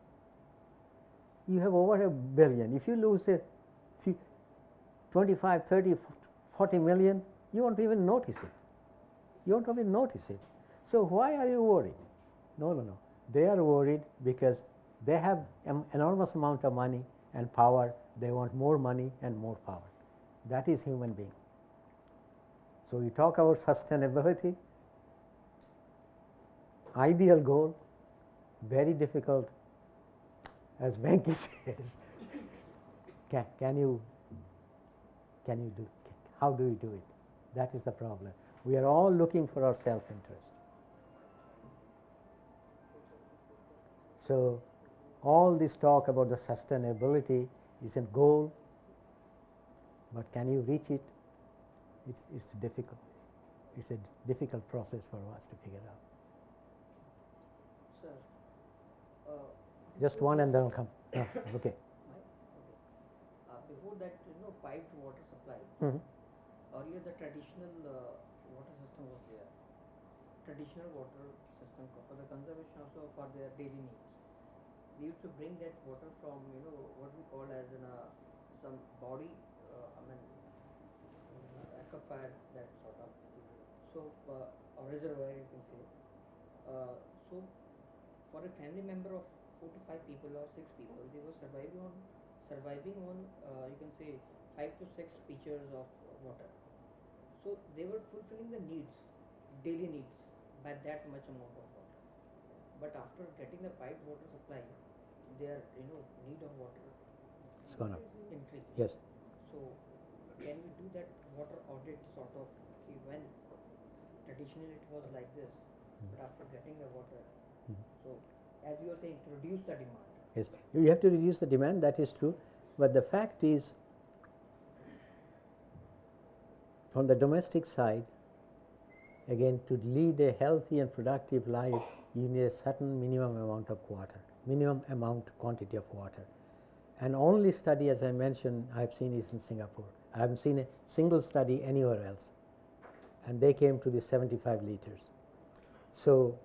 you have over $1 billion. If you lose 25, 30, 40 million, you won't even notice it. You won't even notice it. So why are you worried? No. They are worried because they have an enormous amount of money and power. They want more money and more power. That is human being. So we talk about sustainability, ideal goal, very difficult, as Venki says. Can you do? How do you do it? That is the problem. We are all looking for our self-interest. So all this talk about the sustainability is a goal, but can you reach it? It's difficult. It's a difficult process for us to figure out. Sir, Just one and then I'll come. Okay. Before that, piped water supply. Mhm. Earlier, the traditional water system was there. Traditional water system for the conservation, also for their daily needs. They used to bring that water from what we call as some body, aquifer, that sort of. So a reservoir, you can say. So for a family member of 4 to 5 people or 6 people, they were surviving on you can say 5 to 6 pitchers of water. So they were fulfilling the needs, daily needs, by that much amount of water. But after getting the piped water supply, their need of water It's gone up. increased. Yes. So can we do that water audit sort of, when traditionally it was like this, but after getting the water, so as you were saying, to reduce the demand. Yes, you have to reduce the demand, that is true, but the fact is, from the domestic side, again, to lead a healthy and productive life, you need a certain minimum amount of water, quantity of water. And only study, as I mentioned, I have seen is in Singapore. I haven't seen a single study anywhere else, and they came to the 75 liters. So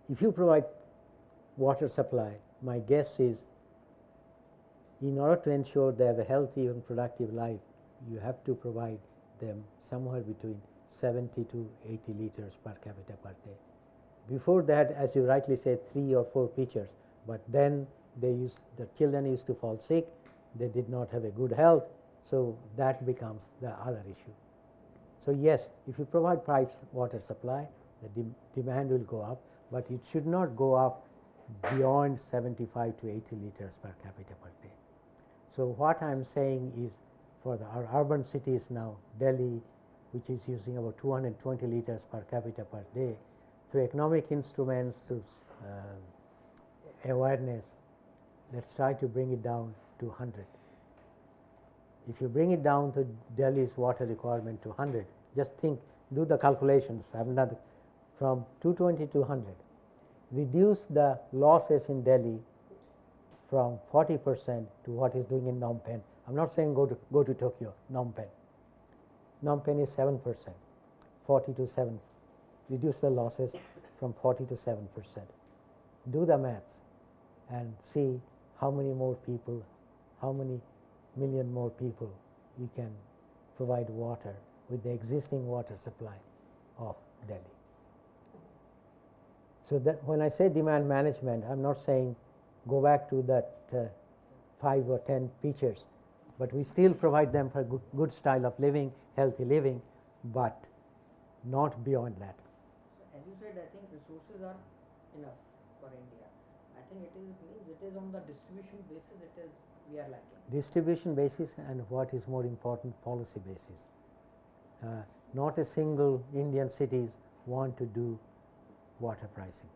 if you provide water supply, my guess is, in order to ensure they have a healthy and productive life, you have to provide them somewhere between 70 to 80 liters per capita per day. Before that, as you rightly said, 3 or 4 pitchers, but then the children used to fall sick, they did not have a good health, so that becomes the other issue. So yes, if you provide piped water supply, the demand will go up, but it should not go up beyond 75 to 80 liters per capita per day. So what I am saying is, for our urban cities now, Delhi, which is using about 220 liters per capita per day, through economic instruments, through awareness, let's try to bring it down to 100. If you bring it down to Delhi's water requirement to 100, just think, do the calculations, I have another, from 220 to 100. Reduce the losses in Delhi from 40% to what is doing in Phnom Penh. I'm not saying go to Tokyo, Phnom Penh. Phnom Penh is 7%, 40 to 7. Reduce the losses from 40 to 7%. Do the maths and see how many more people, how many million more people you can provide water with the existing water supply of Delhi. So that when I say demand management, I'm not saying go back to that 5 or 10 pitchers, but we still provide them for good style of living, healthy living, but not beyond that. As you said, I think resources are enough for India. I think it is on the distribution basis we are lacking. Distribution basis, and what is more important, policy basis. Not a single Indian cities want to do water pricing.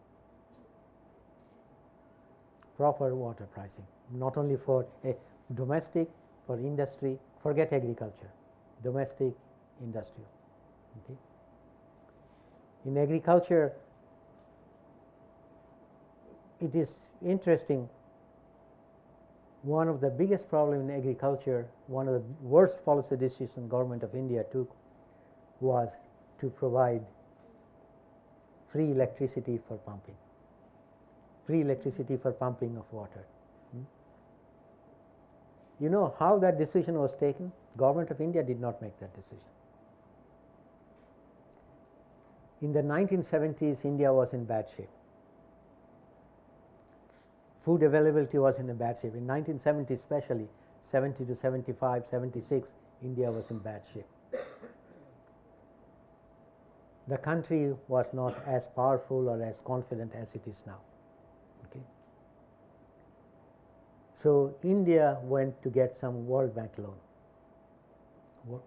Proper water pricing, not only for a domestic, for industry, forget agriculture, domestic, industrial. Okay. In agriculture, it is interesting, one of the biggest problems in agriculture, one of the worst policy decisions government of India took was to provide free electricity for pumping. Free electricity for pumping of water. You know how that decision was taken? Government of India did not make that decision. In the 1970s, India was in bad shape. Food availability was in a bad shape. In 1970 especially, 70 to 75, 76, India was in bad shape. The country was not as powerful or as confident as it is now. Okay. So India went to get some World Bank loan.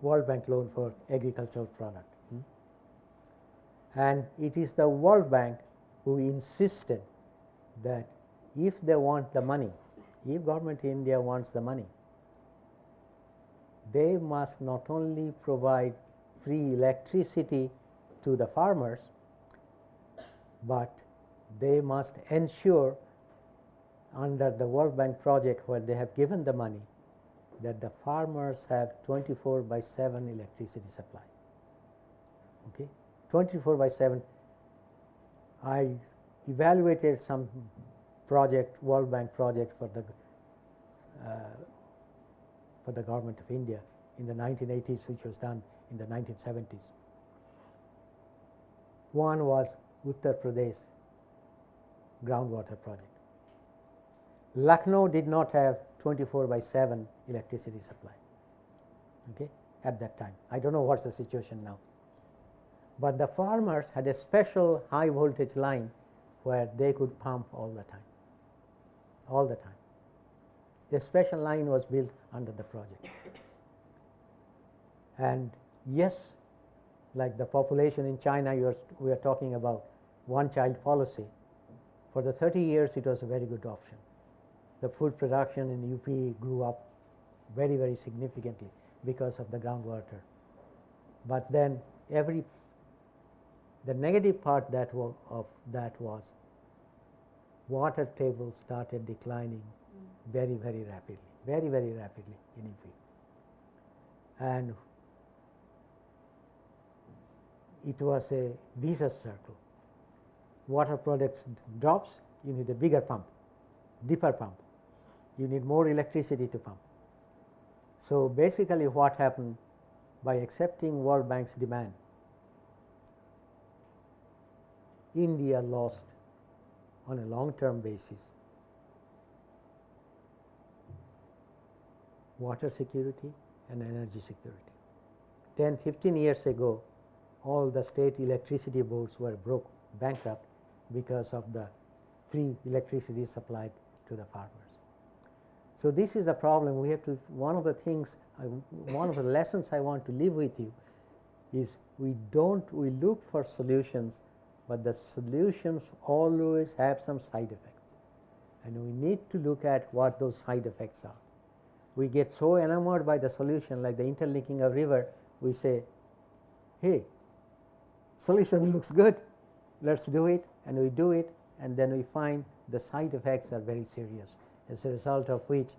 World Bank loan for agricultural product. And it is the World Bank who insisted that if they want the money, if government of India wants the money, they must not only provide free electricity to the farmers, but they must ensure under the World Bank project where they have given the money that the farmers have 24/7 electricity supply. Okay, 24/7. I evaluated some project, World Bank project for the government of India in the 1980s, which was done in the 1970s. One was Uttar Pradesh groundwater project. Lucknow did not have 24/7 electricity supply, okay, at that time. I don't know what's the situation now. But the farmers had a special high voltage line where they could pump all the time, all the time. A special line was built under the project. And yes, like the population in China, we are talking about one-child policy. For the 30 years, it was a very good option. The food production in UP grew up very, very significantly because of the groundwater. But then the negative part of that was water table started declining very, very rapidly, very, very rapidly in UP. And it was a vicious circle. Water products drops, you need a bigger pump, deeper pump. You need more electricity to pump. So basically what happened, by accepting World Bank's demand, India lost on a long-term basis water security and energy security. 10, 15 years ago, all the state electricity boards were bankrupt because of the free electricity supplied to the farmers. So this is the problem. We have to, one of the lessons I want to leave with you is we look for solutions, but the solutions always have some side effects. And we need to look at what those side effects are. We get so enamored by the solution, like the interlinking of river, we say, hey, solution looks good, let's do it, and we do it, and then we find the side effects are very serious, as a result of which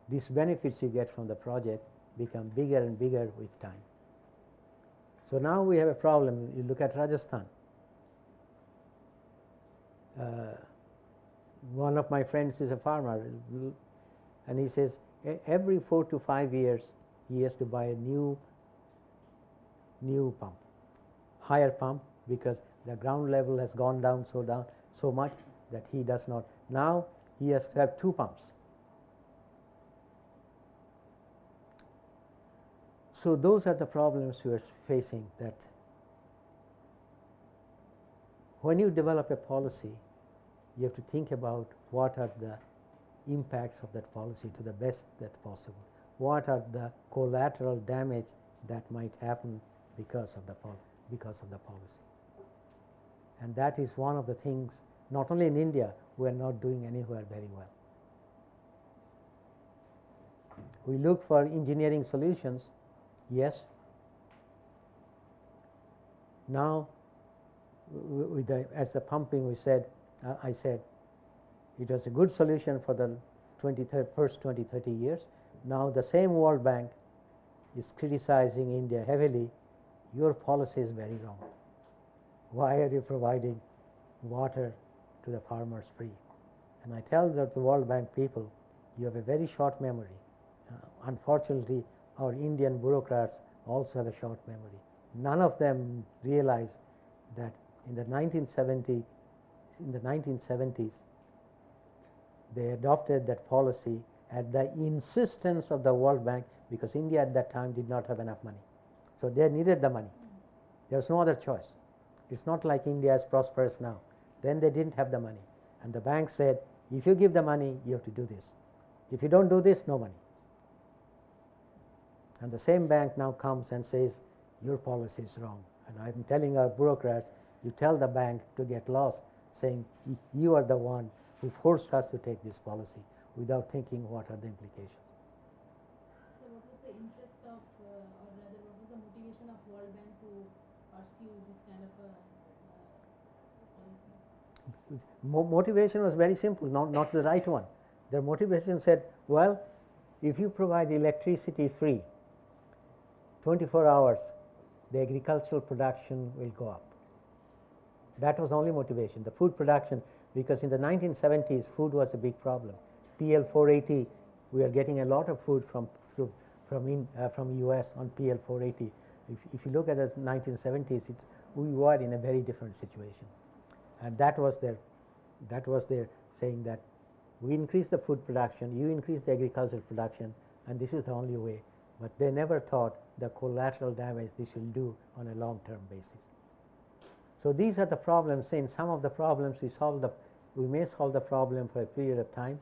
these benefits you get from the project become bigger and bigger with time. So now we have a problem. You look at Rajasthan. One of my friends is a farmer, and he says every 4 to 5 years he has to buy a new pump, higher pump, because the ground level has gone down so much that he does not. Now he has to have 2 pumps. So those are the problems we are facing, that when you develop a policy, you have to think about what are the impacts of that policy to the best that possible. What are the collateral damage that might happen because of the policy. And that is one of the things, not only in India, we are not doing anywhere very well. We look for engineering solutions, yes. Now, as the pumping, I said, it was a good solution for the first 20, 30 years. Now the same World Bank is criticizing India heavily. Your policy is very wrong. Why are you providing water to the farmers free? And I tell the World Bank people, you have a very short memory. Unfortunately, our Indian bureaucrats also have a short memory. None of them realize that in the 1970s, they adopted that policy at the insistence of the World Bank, because India at that time did not have enough money. So they needed the money. There's no other choice. It's not like India is prosperous now. Then they didn't have the money. And the bank said, if you give the money, you have to do this. If you don't do this, no money. And the same bank now comes and says, your policy is wrong. And I'm telling our bureaucrats, you tell the bank to get lost, saying you are the one who forced us to take this policy without thinking what are the implications. So what was the interest of, or rather what was the motivation of World Bank to pursue this kind of a policy? Motivation was very simple, not the right one. Their motivation said, well, if you provide electricity free 24 hours, the agricultural production will go up. That was the only motivation, the food production, because in the 1970s food was a big problem. PL 480, we are getting a lot of food from US on PL 480. If you look at the 1970s, we were in a very different situation, and that was their saying that we increase the food production, you increase the agricultural production, and this is the only way. But they never thought the collateral damage this will do on a long-term basis. So these are the problems. In some of the problems we may solve the problem for a period of time,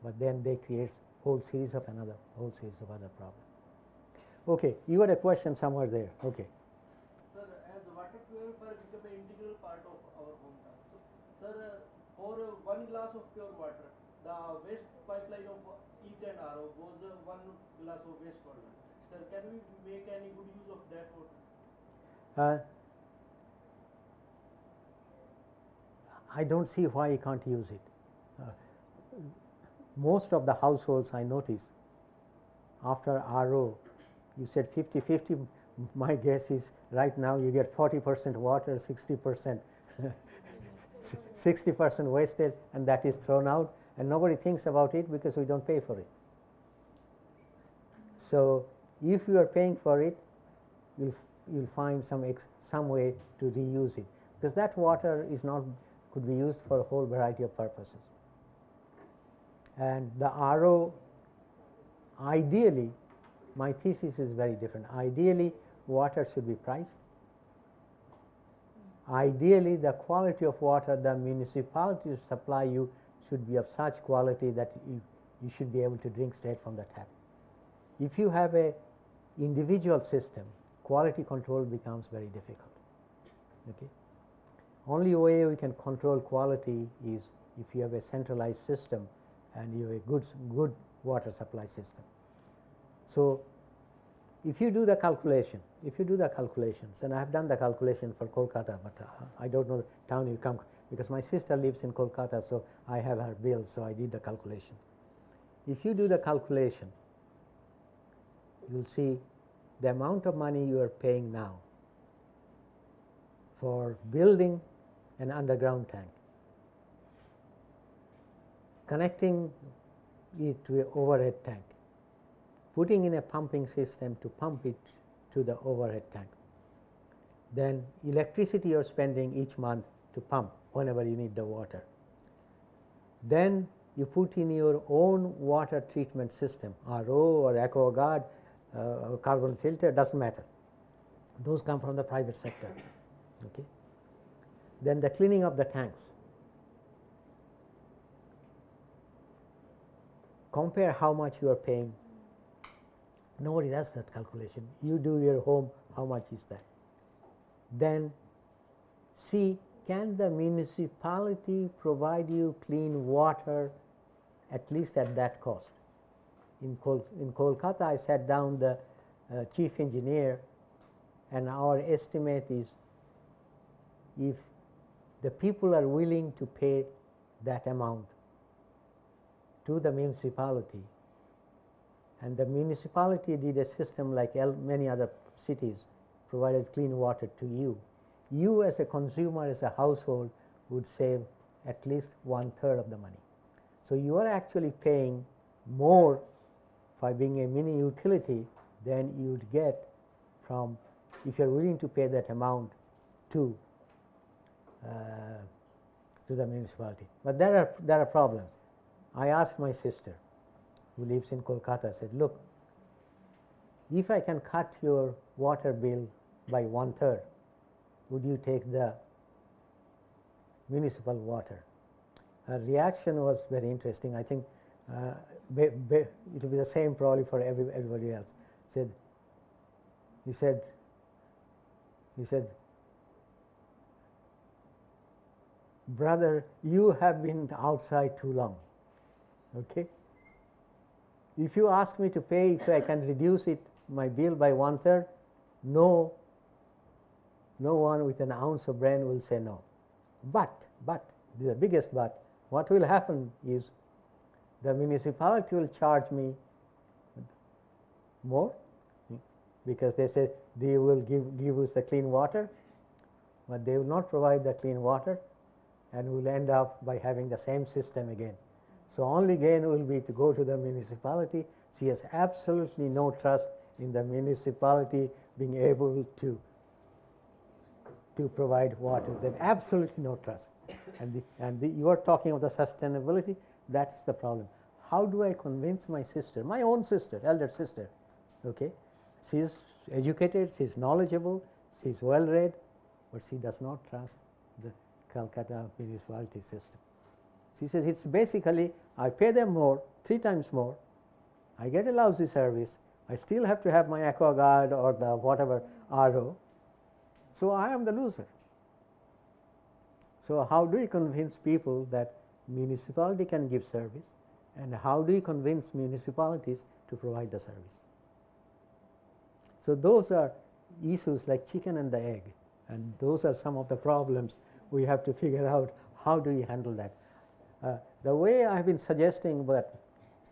but then they create whole series of other problems. Okay, you had a question somewhere there. Okay. Sir, as water purifier become an integral part of our hometown. So, sir, for 1 glass of pure water, the waste pipeline of each and RO goes 1 glass of wastewater. Sir, can we make any good use of that water? I don't see why you can't use it. Most of the households I notice, after RO, you said 50-50, my guess is right now you get 40% water, 60% 60% wasted, and that is thrown out, and nobody thinks about it because we don't pay for it. So if you are paying for it, you'll find some way to reuse it, because that water could be used for a whole variety of purposes. And the RO, ideally, my thesis is very different. Ideally, water should be priced. Ideally, the quality of water the municipalities supply you should be of such quality that you should be able to drink straight from the tap. If you have an individual system, quality control becomes very difficult. Okay? Only way we can control quality is if you have a centralized system and you have a good water supply system. So if you do the calculations, and I have done the calculation for Kolkata, but I don't know the town you come, because my sister lives in Kolkata, so I have her bill, so I did the calculation. If you do the calculation, you'll see the amount of money you are paying now for building an underground tank, connecting it to an overhead tank, putting in a pumping system to pump it to the overhead tank, then electricity you're spending each month to pump whenever you need the water. Then you put in your own water treatment system, RO or AquaGuard or carbon filter, doesn't matter. Those come from the private sector. Okay. Then the cleaning of the tanks. Compare how much you are paying. Nobody does that calculation. You do your home, how much is that? Then see, can the municipality provide you clean water at least at that cost? In Kolkata, I sat down the chief engineer, and our estimate is if the people are willing to pay that amount to the municipality, and the municipality did a system like many other cities, provided clean water to you, you as a consumer, as a household, would save at least 1/3 of the money. So you are actually paying more by being a mini utility than you would get from if you are willing to pay that amount to the municipality. But there are problems. I asked my sister, who lives in Kolkata, I said, look, if I can cut your water bill by 1/3, would you take the municipal water? Her reaction was very interesting. I think it will be the same probably for everybody else. He said, brother, you have been outside too long. Okay? If you ask me to pay, if I can reduce it, my bill by 1/3, no one with an ounce of brain will say no. But, the biggest but, what will happen is the municipality will charge me more because they say they will give us the clean water, but they will not provide the clean water, and we will end up by having the same system again. So only gain will be to go to the municipality. She has absolutely no trust in the municipality being able to provide water. Then absolutely no trust. And you are talking of the sustainability. That is the problem. How do I convince my sister, my own sister, elder sister? Okay, she is educated, she is knowledgeable, she is well read, but she does not trust the Calcutta municipality system. She says it's basically I pay them more, 3 times more, I get a lousy service, I still have to have my AquaGuard or the whatever RO, so I am the loser. So how do you convince people that municipality can give service, and how do you convince municipalities to provide the service? So those are issues like chicken and the egg, and those are some of the problems we have to figure out. How do you handle that? The way I have been suggesting, but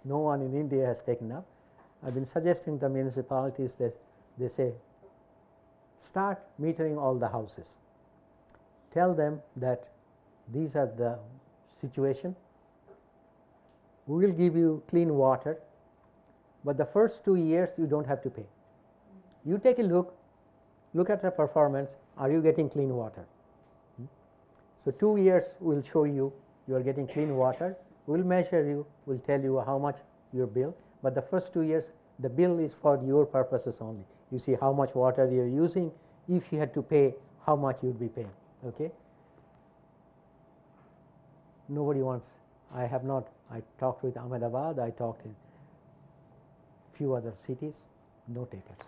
no one in India has taken up, I have been suggesting the municipalities that they say start metering all the houses. Tell them that these are the situation. We will give you clean water, but the first 2 years you don't have to pay. You take a look at the performance. Are you getting clean water? So 2 years will show you are getting clean water. We'll measure you. We'll tell you how much your bill. But the first 2 years, the bill is for your purposes only. You see how much water you're using. If you had to pay, how much you'd be paying. Okay. Nobody wants. I have not. I talked with Ahmedabad. I talked in few other cities. No takers.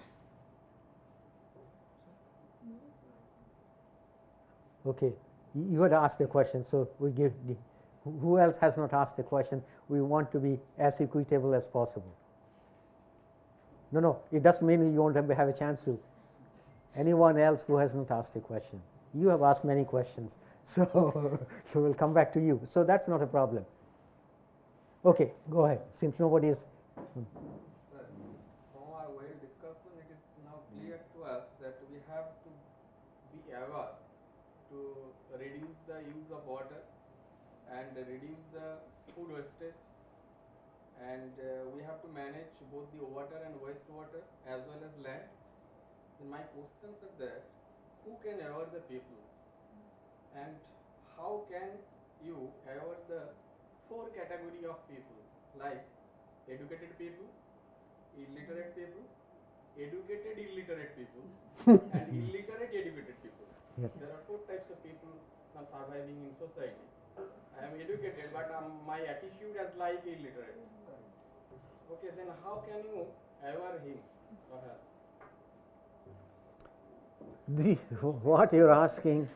Okay, you had asked a question, so we give. Who else has not asked a question? We want to be as equitable as possible. No, it doesn't mean you won't have a chance to. Anyone else who has not asked a question? You have asked many questions, so we'll come back to you. So that's not a problem. Okay, go ahead. Since nobody is. Sir, from our well discussion, it is now clear to us that we have to be aware to reduce the use of water and reduce the food wastage, and we have to manage both the water and wastewater as well as land. And my questions are that who can aware the people, and how can you aware the 4 category of people, like educated people, illiterate people, educated illiterate people, and illiterate educated people. Yes. There are 4 types of people now surviving in society. I am educated, but my attitude is like illiterate. Okay, then how can you aware him or her? What you're asking,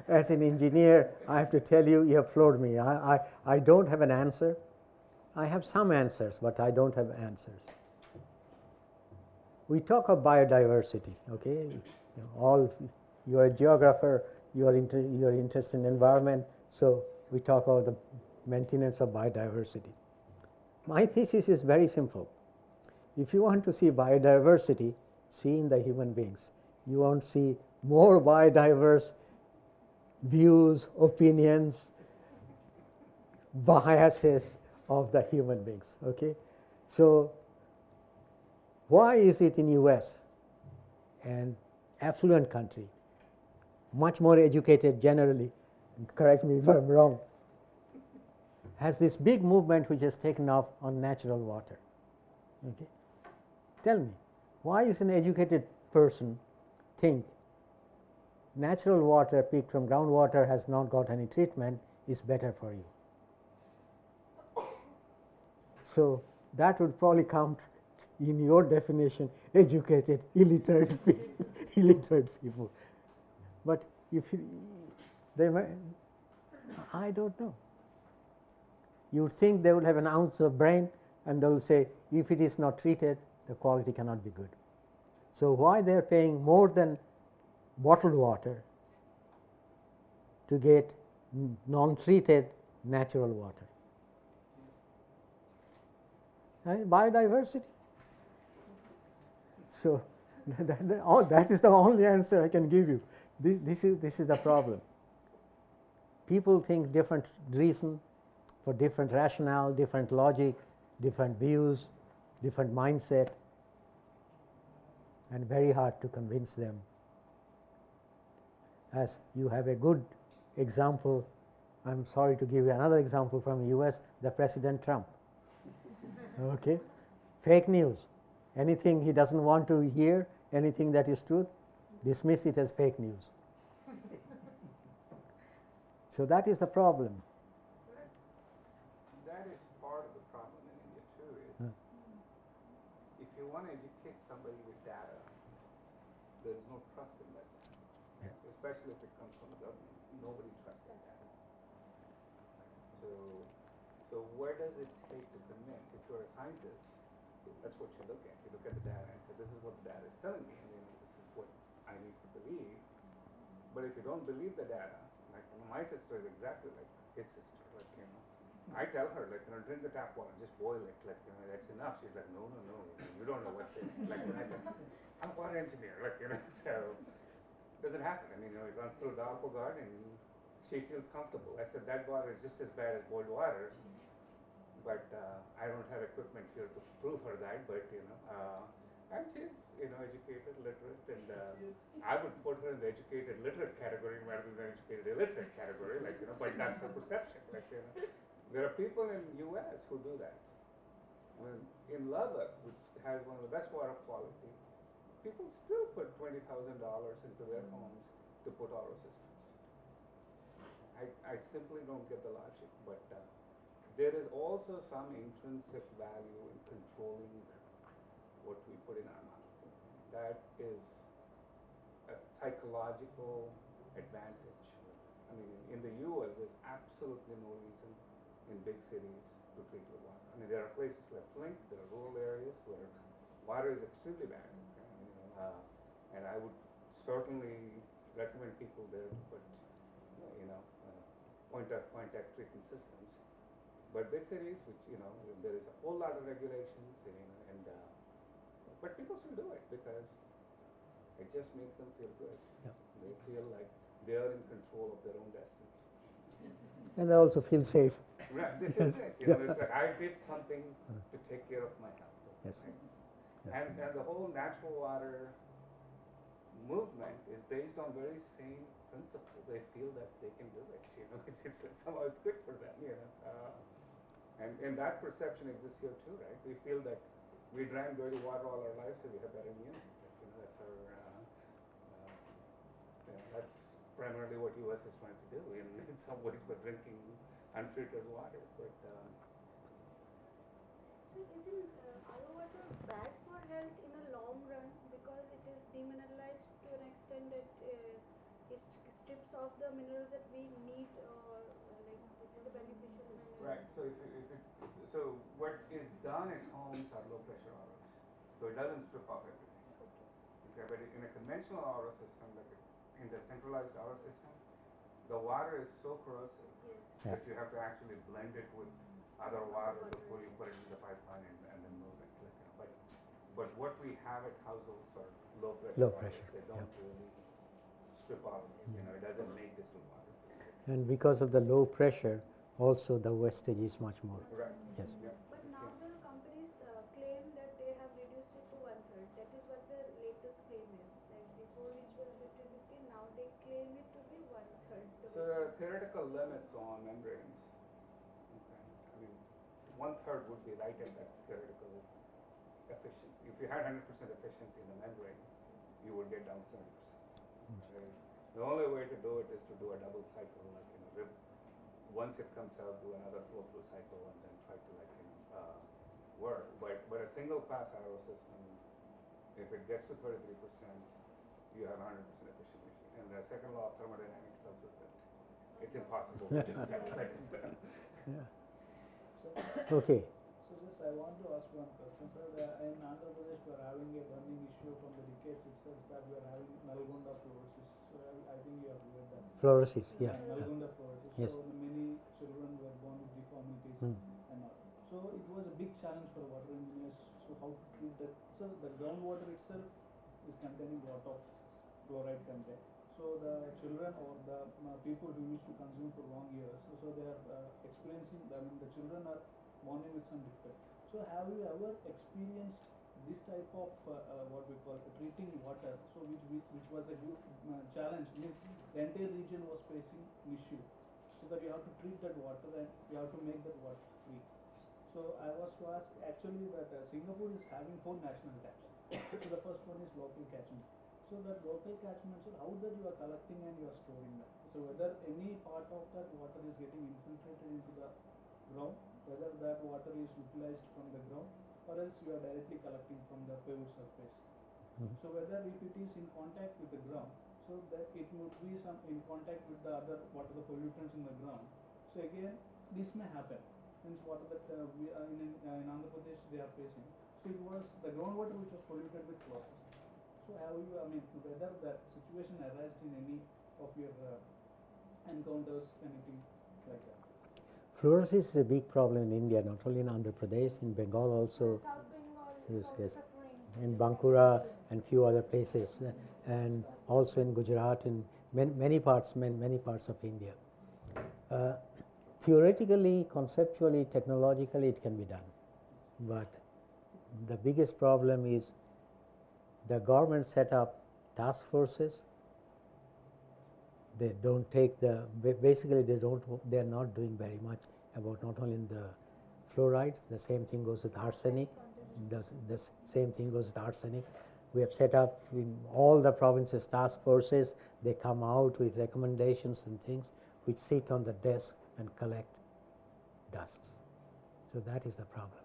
as an engineer, I have to tell you, you have floored me. I don't have an answer. I have some answers, but I don't have answers. We talk of biodiversity, okay? You are a geographer, you are interested in environment, so we talk about the maintenance of biodiversity. My thesis is very simple. If you want to see biodiversity, see in the human beings. You want to see more biodiverse views, opinions, biases of the human beings, okay? So why is it in US, an affluent country, much more educated generally, correct me if I'm wrong, has this big movement which has taken off on natural water? Okay? Tell me, why is an educated person think natural water picked from groundwater has not got any treatment is better for you? So that would probably count in your definition, educated, illiterate people. Illiterate people. But if you, I don't know. You would think they would have an ounce of brain and they will say, if it is not treated, the quality cannot be good. So why they are paying more than bottled water to get non-treated natural water? Biodiversity. So that is the only answer I can give you. This is the problem. People think different reason for different rationale, different logic, different views, different mindset, and very hard to convince them. As you have a good example, I'm sorry to give you another example from US, the President Trump. Okay, fake news. Anything he doesn't want to hear, anything that is truth, dismiss it as fake news. So that is the problem. That is part of the problem in India too, is if you want to educate somebody with data, there is no trust in that data. Yeah. Especially if it comes from the government. Nobody trusts that data. So where does it take to convince? If you're a scientist, that's what you look at. You look at the data and say, this is what the data is telling me, and this is what I need to believe. But if you don't believe the data, like my sister is exactly like his sister. Like, I tell her, like, drink the tap water, just boil it, like, that's enough. She's like, no, you don't know what's in it. Like, when I said, I'm a water engineer, like, so it doesn't happen. I mean, it runs through the apple garden, and she feels comfortable. I said, that water is just as bad as boiled water, but I don't have equipment here to prove her that, but, and she's, educated, literate, and I would put her in the educated, literate category rather than the educated, illiterate category, like, but that's her perception, like, there are people in U.S. who do that. I mean, in Lubbock, which has one of the best water quality, people still put $20,000 into their homes to put RO systems. I simply don't get the logic, but there is also some intrinsic value in controlling what we put in our mouth. That is a psychological advantage. I mean, in the U.S., there's absolutely no reason in big cities to treat with water. I mean, there are places like Flint, there are rural areas where water is extremely bad. And I would certainly recommend people there to put, point-at treatment systems. But big cities, which, there is a whole lot of regulations, but people still do it because it just makes them feel good. Yeah. They feel like they are in control of their own destiny. And they also feel safe. Right, they feel safe. It's like I did something to take care of my health. Yes. Right? Yeah. And the whole natural water movement is based on very same principle. They feel that they can do it. It's like somehow it's good for them. And that perception exists here too, right? We feel that we drank dirty water all our lives, so we have that immunity. That's our. That's primarily what U.S. is trying to do in some ways by drinking untreated water. But so isn't RO water bad for health in a long run because it is demineralized to an extent that it strips off the minerals that we need, like which is the beneficial minerals? Right. So what is done at homes are low pressure ROs. So it doesn't strip off everything. Okay, but in a conventional RO system, like in the centralized RO system, the water is so corrosive that you have to actually blend it with other water before you put it in the pipeline and then move it. But what we have at households are low pressure. They don't really strip off. It doesn't make distilled water. And because of the low pressure, also the wastage is much more. Right. Yes. Yeah. But now the companies claim that they have reduced it to 1/3. That is what the latest claim is. Like before, which was 50/50, now they claim it to be 1/3. So there are theoretical limits on membranes. Okay. I mean, 1/3 would be right at that theoretical efficiency. If you had 100% efficiency in the membrane, you would get down 70%. Right? The only way to do it is to do a double cycle, like once it comes out, do another flow-through cycle, and then try to work. But a single pass RO system, if it gets to 33%, you have 100% efficient machine. And the second law of thermodynamics tells us that it's impossible to get that kind of done. Okay. So just I want to ask one question, sir. In Andhra Pradesh, we are having a burning issue from the decades itself that we are having Nalgonda fluorosis. So I think you have heard that. Fluorosis, yeah. Nalgonda fluorosis. Yes. So many children were born with deformities and all. So it was a big challenge for water engineers. So how to treat that? So the groundwater itself is containing a lot of fluoride content. So the children or the people who used to consume for long years, so they are experiencing. I mean, the children are born with some defect. So have you ever experienced this type of what we call treating water? So which was a good challenge. Means the entire region was facing an issue. So that you have to treat that water and you have to make that water free. So I was to ask actually that Singapore is having 4 national dams. So the first one is local catchment. So that local catchment, so how that you are collecting and you are storing that. So whether any part of that water is getting infiltrated into the ground, whether that water is utilized from the ground, or else you are directly collecting from the paved surface. So whether if it is in contact with the ground, so that it would be some in contact with the other what are the pollutants in the ground. So again, this may happen. Means what are that we are in Andhra Pradesh they are facing. So it was the groundwater which was polluted with fluoride. So have you, I mean, whether that situation arisen in any of your encounters, anything like that? Fluorosis is a big problem in India, not only in Andhra Pradesh, in Bengal also. South Bengal Yes, is yes. also suffering. In Bankura and few other places, and also in Gujarat, in many parts of India. Theoretically, conceptually, technologically, it can be done, but the biggest problem is the government set up task forces. They don't take the basically they are not doing very much about not only in the fluorides. The same thing goes with arsenic. The same thing goes with arsenic. We have set up in all the provinces task forces. They come out with recommendations and things which sit on the desk and collect dusts. So that is the problem.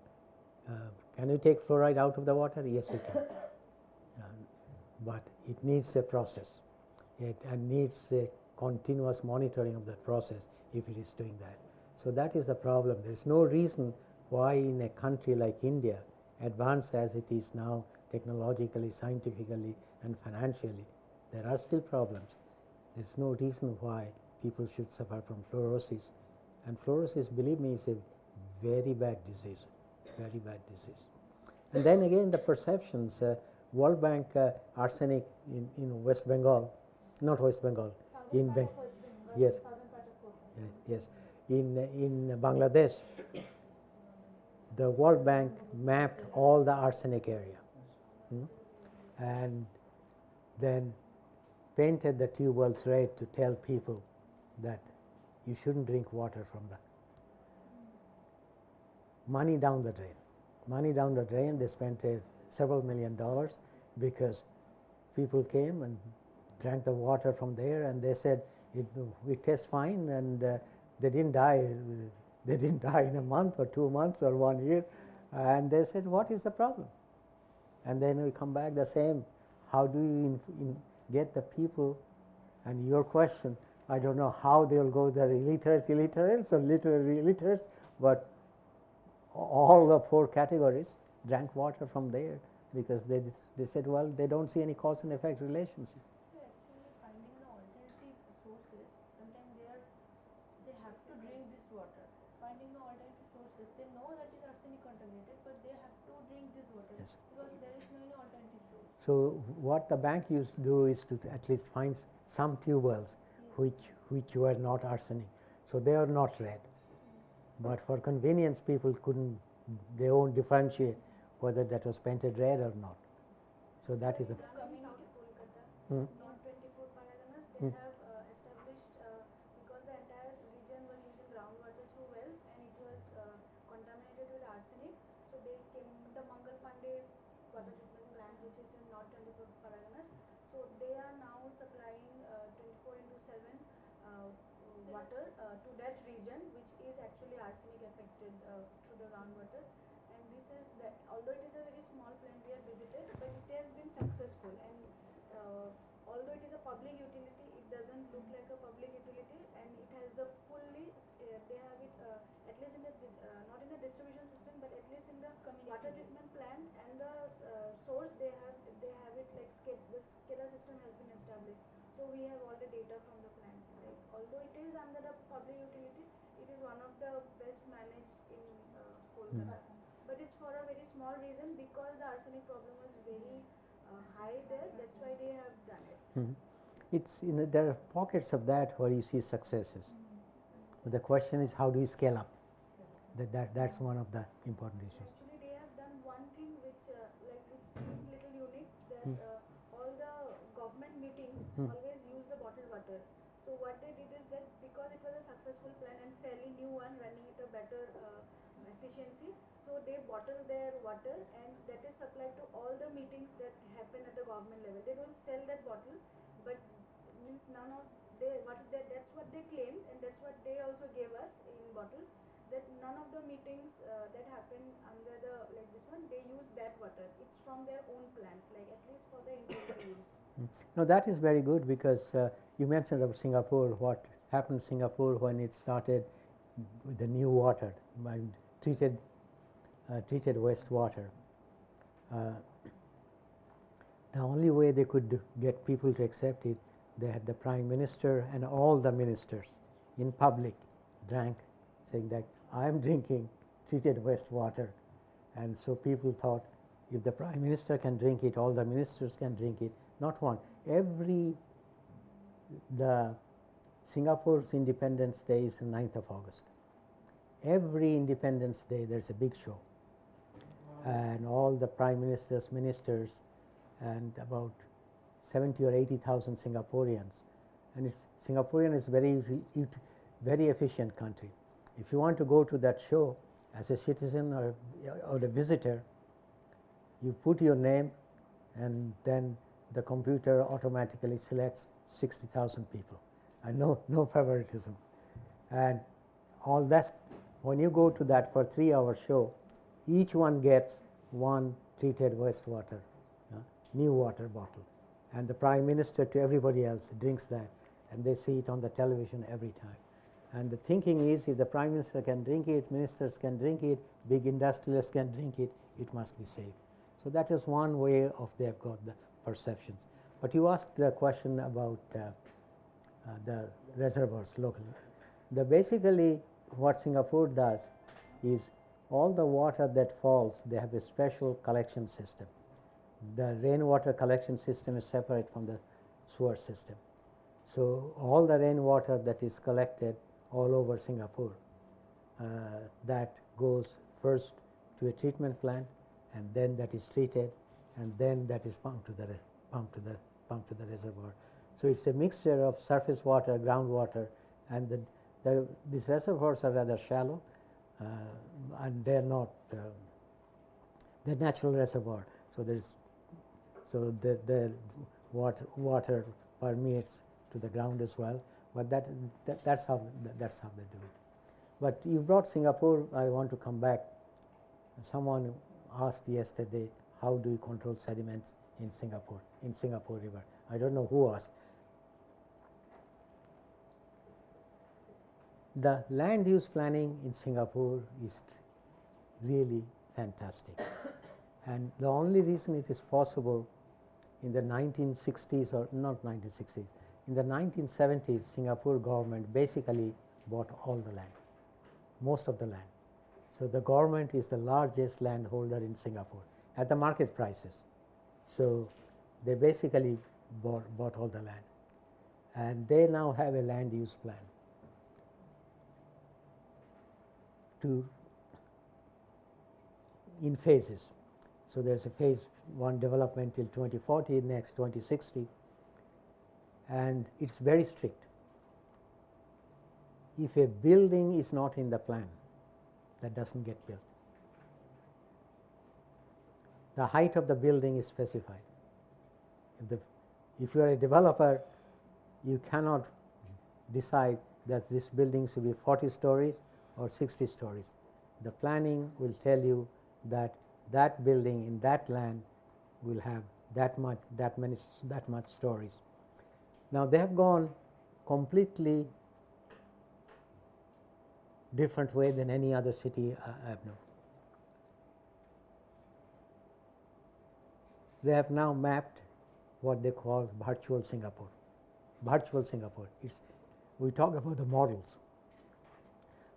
Can you take fluoride out of the water? Yes, we can. But it needs a process. It needs a continuous monitoring of that process if it is doing that. So that is the problem. There is no reason why in a country like India, advanced as it is now technologically, scientifically and financially, there are still problems. There is no reason why people should suffer from fluorosis. And fluorosis, believe me, is a very bad disease, very bad disease. And then again the perceptions, World Bank arsenic in West Bengal, not West Bengal, in yes, yes, in Bangladesh, the World Bank mapped all the arsenic area, and then painted the tube wells red to tell people that you shouldn't drink water from the money down the drain. Money down the drain. They spent several $1 million because people came and drank the water from there, and they said it tastes fine, and they didn't die. They didn't die in a month or 2 months or 1 year, and they said, what is the problem? And then we come back the same. How do you get the people? And your question, I don't know how they will go, the illiterates or literary illiterates, but all the 4 categories drank water from there because they said, well, they don't see any cause and effect relationship. So actually finding the alternative sources, sometimes they have to drink this water. Finding the alternative sources, they know that is arsenic contaminated, but they have to drink this water because there is no any alternative source. So what the bank used to do is to at least find some tube wells which were not arsenic. So they are not red. But for convenience, people they won't differentiate whether that was painted red or not. So that is the. Coming to Kolkata, not 24 Paraganas, they have established because the entire region was using groundwater through wells and it was contaminated with arsenic. So they came the Mangal Pandey water treatment plant, which is in North 24 Paraganas. So they are now supplying 24/7 water to that region, which is actually arsenic affected through the groundwater. And this is although it is a very small plant we have visited, but it has been successful. And although it is a public utility, it doesn't look like a a public utility, and it has the fully, they have it at least in the, not in the distribution system, but at least in the water treatment plant and the source, they have it like the SCADA system has been established. So we have all the data from the plant. Like, although it is under the public utility, it is one of the best managed in Kolkata. But it's for a very small reason, because the arsenic problem was very high there. That's why they have done it. It's, you know, there are pockets of that where you see successes. But the question is, how do you scale up? That's one of the important issues. Actually, they have done one thing which like is little unique, that all the government meetings always use the bottled water. So what they did is that, because it was a successful plan and fairly new one, running at a better efficiency, so they bottle their water, and that is supplied to all the meetings that happen at the government level. They don't sell that bottle, but means none of that's what they claim, and that's what they also gave us in bottles, that none of the meetings that happen under the like this one, they use that water. It's from their own plant, like at least for the internal use. Now that is very good, because you mentioned of Singapore, what happened in Singapore when it started with the new water, treated wastewater. The only way they could get people to accept it, they had the Prime Minister and all the ministers in public drank, saying that I am drinking treated wastewater. And so people thought, if the Prime Minister can drink it, all the ministers can drink it. Not one. The Singapore's Independence Day is the 9th of August. Every Independence Day there's a big show. And all the Prime Ministers, ministers, and about 70 or 80,000 Singaporeans. And Singaporean is very efficient country. If you want to go to that show as a citizen or a visitor, you put your name, and then the computer automatically selects 60,000 people. And no favoritism. And all that, when you go to that for 3-hour show, each one gets one treated wastewater, new water bottle. And the Prime Minister to everybody else drinks that, and they see it on the television every time. And the thinking is, if the Prime Minister can drink it, ministers can drink it, big industrialists can drink it, it must be safe. So that is one way of they have got the perceptions. But you asked the question about the reservoirs locally. Basically what Singapore does is, all the water that falls, they have a special collection system. The rainwater collection system is separate from the sewer system. So all the rainwater that is collected all over Singapore, that goes first to a treatment plant, and then that is treated, and then that is pumped to the reservoir. So it's a mixture of surface water, groundwater, and these reservoirs are rather shallow, and they're not they're natural reservoir. So the water permeates to the ground as well. But that's how they do it. But you brought Singapore. I want to come back. Someone asked yesterday, how do you control sediments in Singapore River? I don't know who asked. The land use planning in Singapore is really fantastic. And the only reason it is possible, in the 1960s, or not 1960s, in the 1970s, Singapore government basically bought all the land, most of the land. So the government is the largest landholder in Singapore at the market prices. So they basically bought all the land. And they now have a land use plan in phases. So there's a phase 1 development till 2040, next 2060, and it's very strict. If a building is not in the plan, that doesn't get built. The height of the building is specified. If you are a developer, you cannot decide that this building should be 40 stories or 60 stories. The planning will tell you that that building in that land will have that much stories. Now they have gone completely different way than any other city I've known. They have now mapped what they call virtual Singapore. Virtual Singapore. We talk about the models,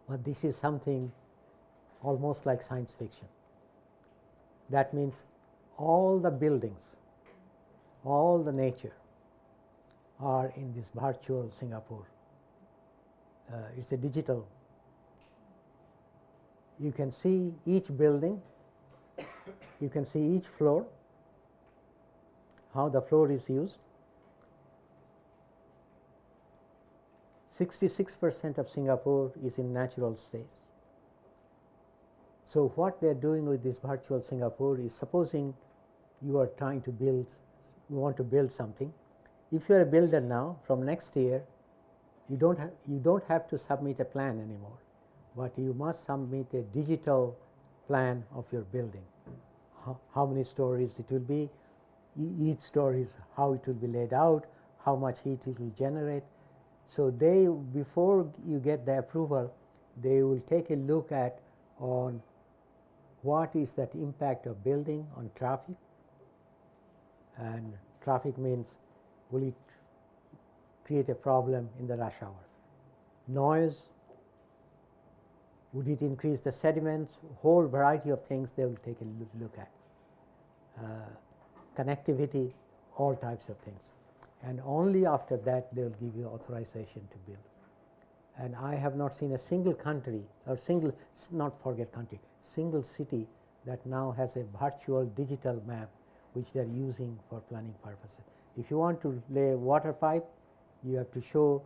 but this is something almost like science fiction. That means all the buildings, all the nature are in this virtual Singapore. It's a digital. You can see each building, you can see each floor, how the floor is used. 66% of Singapore is in natural state. So what they are doing with this virtual Singapore is, supposing you are trying to build, you want to build something. If you are a builder now, from next year, you don't have to submit a plan anymore, but you must submit a digital plan of your building. How many stories it will be, each story is how it will be laid out, how much heat it will generate. So they, before you get the approval, they will take a look at on what is that impact of building on traffic, and traffic means will it create a problem in the rush hour. Noise, would it increase the sediments, whole variety of things they will take a look at. Connectivity, all types of things. And only after that they will give you authorization to build. And I have not seen a single country, or single city that now has a virtual digital map which they are using for planning purposes. If you want to lay a water pipe, you have to show,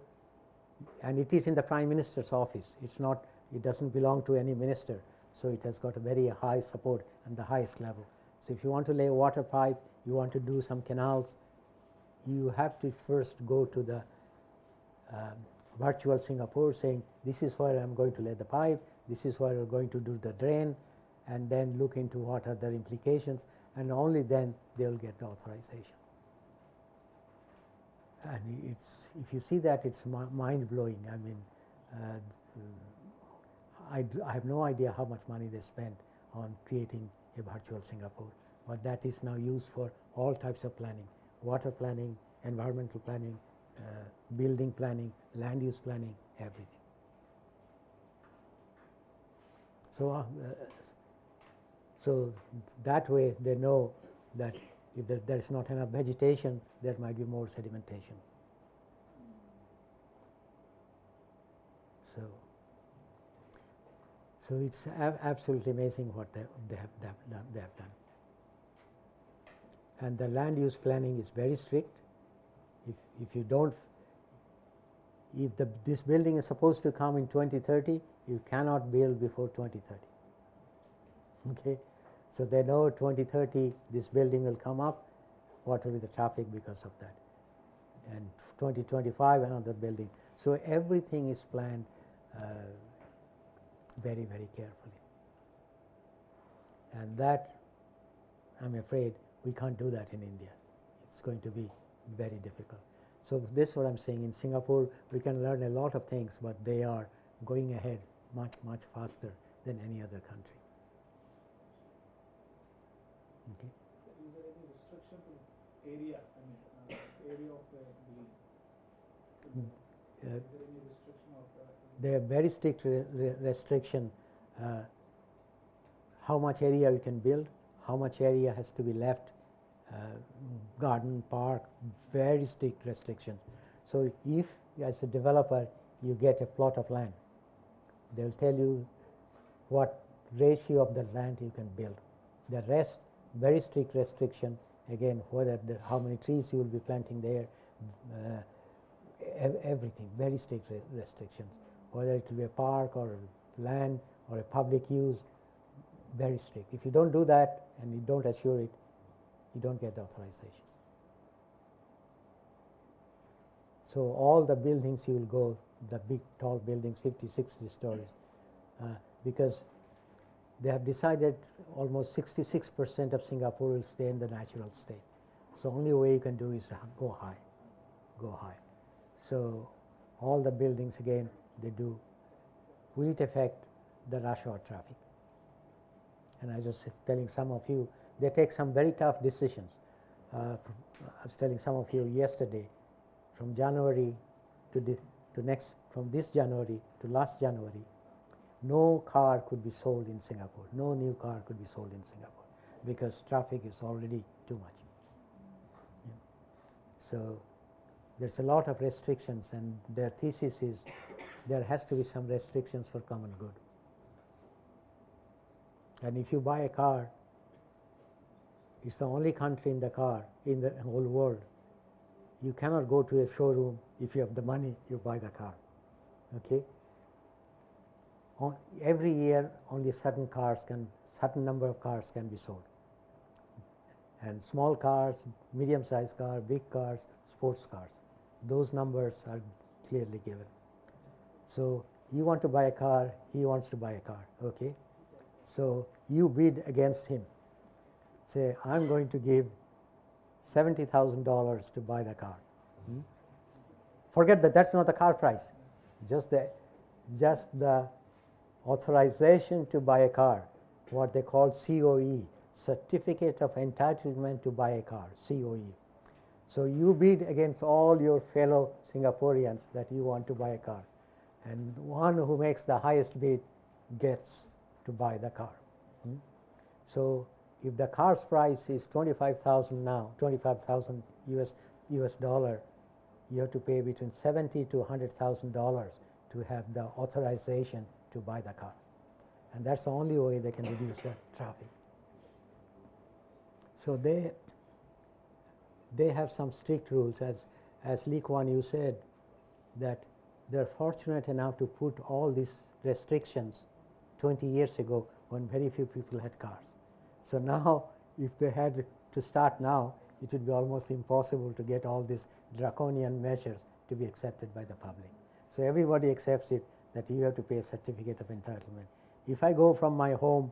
and it is in the Prime Minister's office. It's not, it doesn't belong to any minister, so it has got a very high support and the highest level. So if you want to lay a water pipe, you want to do some canals, you have to first go to the virtual Singapore saying, this is where I'm going to lay the pipe, this is where we're going to do the drain, and then look into what are the implications, and only then they'll get the authorization. And it's, if you see that, it's mind-blowing. I mean, I have no idea how much money they spent on creating a virtual Singapore, but that is now used for all types of planning: water planning, environmental planning, building planning, land use planning, everything. So, so that way they know that if there is not enough vegetation, there might be more sedimentation. So it's absolutely amazing what they have done. And the land use planning is very strict. If you don't, if this building is supposed to come in 2030, you cannot build before 2030. Okay, so they know 2030 this building will come up. What will be the traffic because of that? And 2025 another building. So everything is planned very, very carefully. And that, I'm afraid, we can't do that in India. It's going to be very difficult. So this is what I'm saying. In Singapore, we can learn a lot of things, but they are going ahead much, much faster than any other country. Okay. Is there any restriction to area? I mean, area of the building? Is there any restriction of that? There are very strict restriction. How much area you can build, how much area has to be left, garden, park, very strict restrictions. So if, as a developer, you get a plot of land, they'll tell you what ratio of the land you can build. The rest, very strict restriction, again, whether how many trees you will be planting there, everything, very strict restrictions. Whether it will be a park or land or a public use, very strict. If you don't do that and you don't assure it, you don't get the authorization. So all the buildings you will go, the big tall buildings, 50, 60 stories, because they have decided almost 66% of Singapore will stay in the natural state. So only way you can do is to go high, go high. So all the buildings again, they do. Will it affect the rush hour traffic? And I was telling some of you, they take some very tough decisions. I was telling some of you yesterday, from January from this January to last January, no car could be sold in Singapore. No new car could be sold in Singapore because traffic is already too much. Yeah. So there's a lot of restrictions, and their thesis is there has to be some restrictions for common good. And if you buy a car, it's the only country in the whole world. You cannot go to a showroom. If you have the money, you buy the car. Okay? Every year, only certain number of cars can be sold. And small cars, medium-sized cars, big cars, sports cars. Those numbers are clearly given. So you want to buy a car, he wants to buy a car. Okay? So you bid against him. Say, I'm going to give $70,000 to buy the car. Forget that, that's not the car price. Just the authorization to buy a car, what they call COE, Certificate of Entitlement to Buy a Car, COE. So you bid against all your fellow Singaporeans that you want to buy a car, and one who makes the highest bid gets to buy the car. So if the car's price is $25,000 now, $25,000 US dollar, you have to pay between $70,000 to $100,000 to have the authorization to buy the car. And that's the only way they can reduce the traffic. So they have some strict rules, as Lee Kuan Yew said, that they're fortunate enough to put all these restrictions 20 years ago when very few people had cars. So now, if they had to start now, it would be almost impossible to get all these draconian measures to be accepted by the public. So everybody accepts it, that you have to pay a certificate of entitlement. If I go from my home,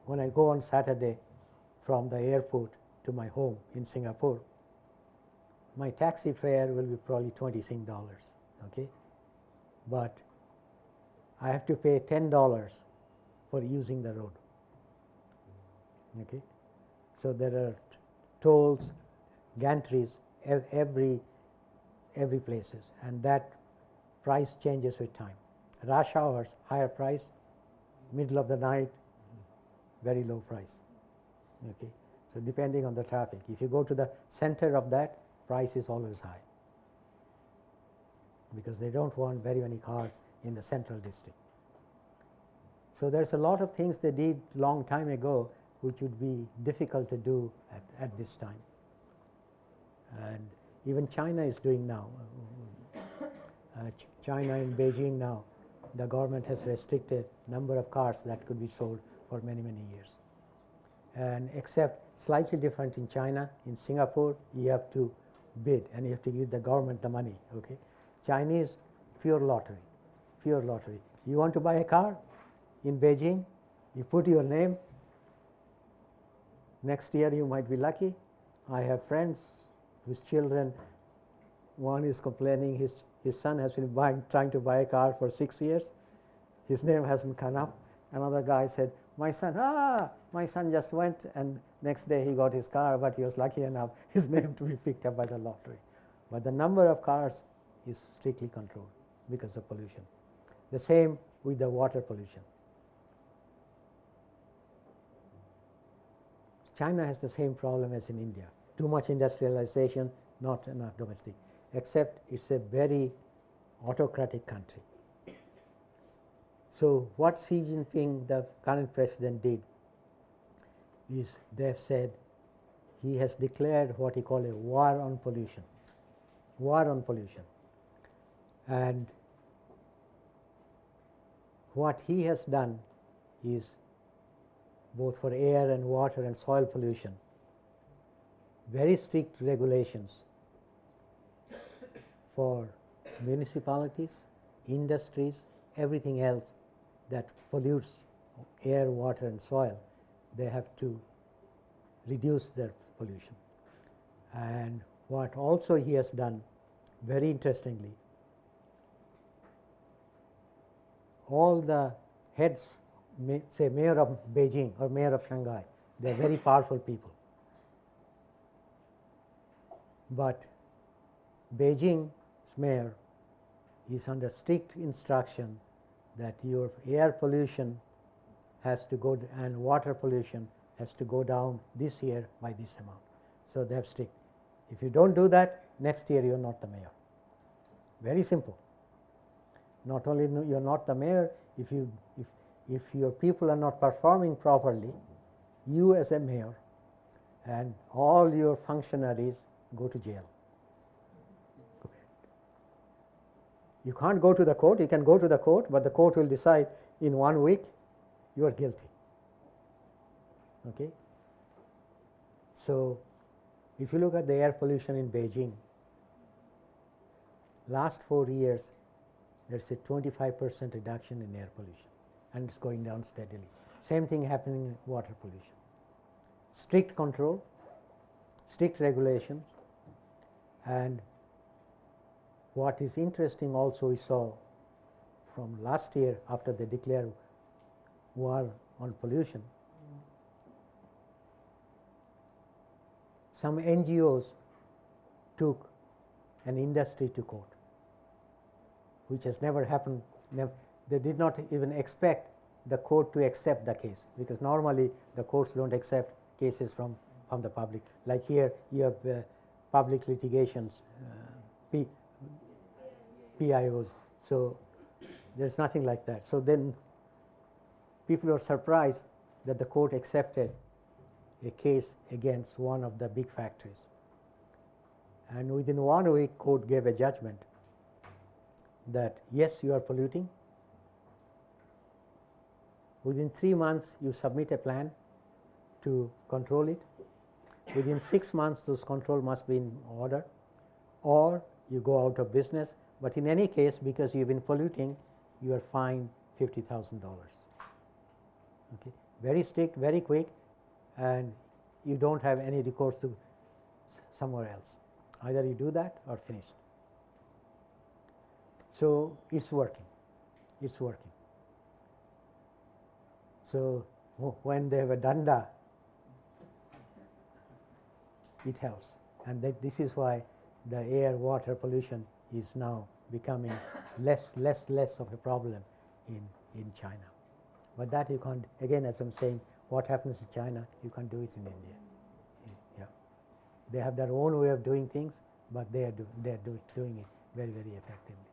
when I go on Saturday from the airport to my home in Singapore, my taxi fare will be probably $20 Sing dollars, okay? But I have to pay $10 for using the road, okay? So there are tolls, gantries, every places, and that price changes with time. Rush hours, higher price, middle of the night, very low price, okay? So depending on the traffic. If you go to the center of that, price is always high, because they don't want very many cars in the central district. So there's a lot of things they did long time ago which would be difficult to do at this time. And even China is doing now. China in Beijing now, the government has restricted number of cars that could be sold for many, many years. And except slightly different in China, in Singapore, you have to bid and you have to give the government the money, okay? Chinese, pure lottery, pure lottery. You want to buy a car in Beijing, you put your name, next year you might be lucky. I have friends whose children, one is complaining his son has been trying to buy a car for 6 years. His name hasn't come up. Another guy said, my son just went, and next day he got his car, but he was lucky enough his name to be picked up by the lottery. But the number of cars is strictly controlled because of pollution. The same with the water pollution. China has the same problem as in India. Too much industrialization, not enough domestic, except it's a very autocratic country. So what Xi Jinping, the current president, did is they've said he has declared what he called a war on pollution. War on pollution. And what he has done is, both for air and water and soil pollution, very strict regulations for municipalities, industries, everything else that pollutes air, water and soil. They have to reduce their pollution. And what also he has done, very interestingly, all the heads, say mayor of Beijing or mayor of Shanghai, they are very powerful people. But Beijing's mayor is under strict instruction that your air pollution has to go and water pollution has to go down this year by this amount. So they have strict. If you don't do that, next year you are not the mayor. Very simple. Not only you are not the mayor, if your people are not performing properly, you as a mayor and all your functionaries go to jail. You can't go to the court. You can go to the court, but the court will decide in 1 week you are guilty. Okay? So, if you look at the air pollution in Beijing, last 4 years there is a 25% reduction in air pollution, and it's going down steadily. Same thing happening in water pollution. Strict control, strict regulations, and what is interesting also we saw from last year after they declared war on pollution, some NGOs took an industry to court, which has never happened. They did not even expect the court to accept the case, because normally the courts don't accept cases from the public. Like here you have public litigations, PIOs. So there's nothing like that. So then people are surprised that the court accepted a case against one of the big factories. And within 1 week, court gave a judgment that yes, you are polluting. Within 3 months, you submit a plan to control it. Within 6 months, those control must be in order, or you go out of business. But in any case, because you've been polluting, you are fined $50,000. Okay, very strict, very quick, and you don't have any recourse to somewhere else. Either you do that or finish. So it's working. It's working. So when they have a danda, it helps. And this is why the air water pollution is now becoming less of a problem in China. But that you can't, again, as I'm saying, what happens in China, you can't do it in India. Yeah. They have their own way of doing things, but they are doing it very, very effectively.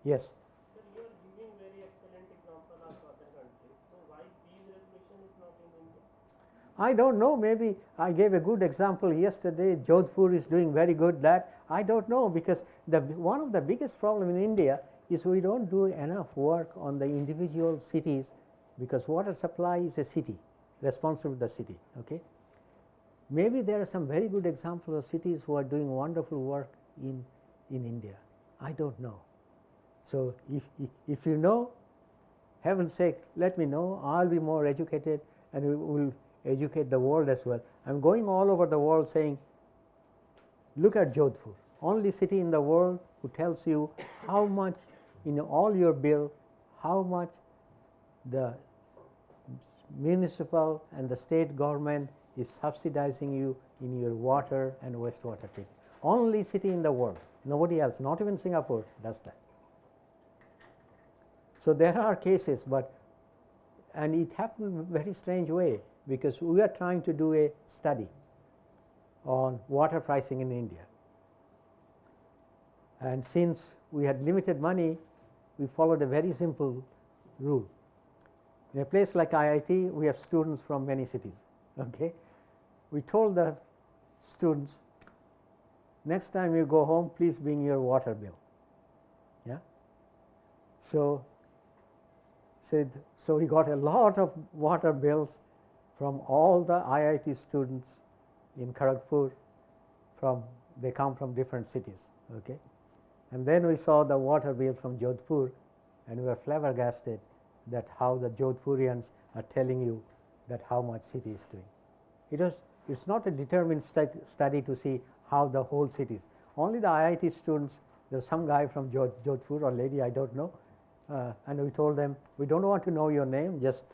Yes? Sir, you are giving very excellent example of other countries. So why these regulation is not in India? I don't know. Maybe I gave a good example yesterday. Jodhpur is doing very good that. I don't know, because one of the biggest problem in India is we don't do enough work on the individual cities, because water supply is a city, responsible for the city. Okay? Maybe there are some very good examples of cities who are doing wonderful work in India. I don't know. So if you know, heaven's sake, let me know. I'll be more educated, and we will educate the world as well. I'm going all over the world saying, look at Jodhpur, only city in the world who tells you how much in all your bill, how much the municipal and the state government is subsidizing you in your water and wastewater treatment. Only city in the world, nobody else, not even Singapore does that. So there are cases, and it happened in a very strange way, because we are trying to do a study on water pricing in India. And since we had limited money, we followed a very simple rule. In a place like IIT, we have students from many cities. Okay? We told the students, next time you go home, please bring your water bill. Yeah? So we got a lot of water bills from all the IIT students in Kharagpur. They come from different cities. Okay? And then we saw the water bill from Jodhpur, and we were flabbergasted that how the Jodhpurians are telling you that how much city is doing. It's not a determined study to see how the whole cities. Only the IIT students, there's some guy from Jodhpur or lady, I don't know. and we told them, we don't want to know your name, just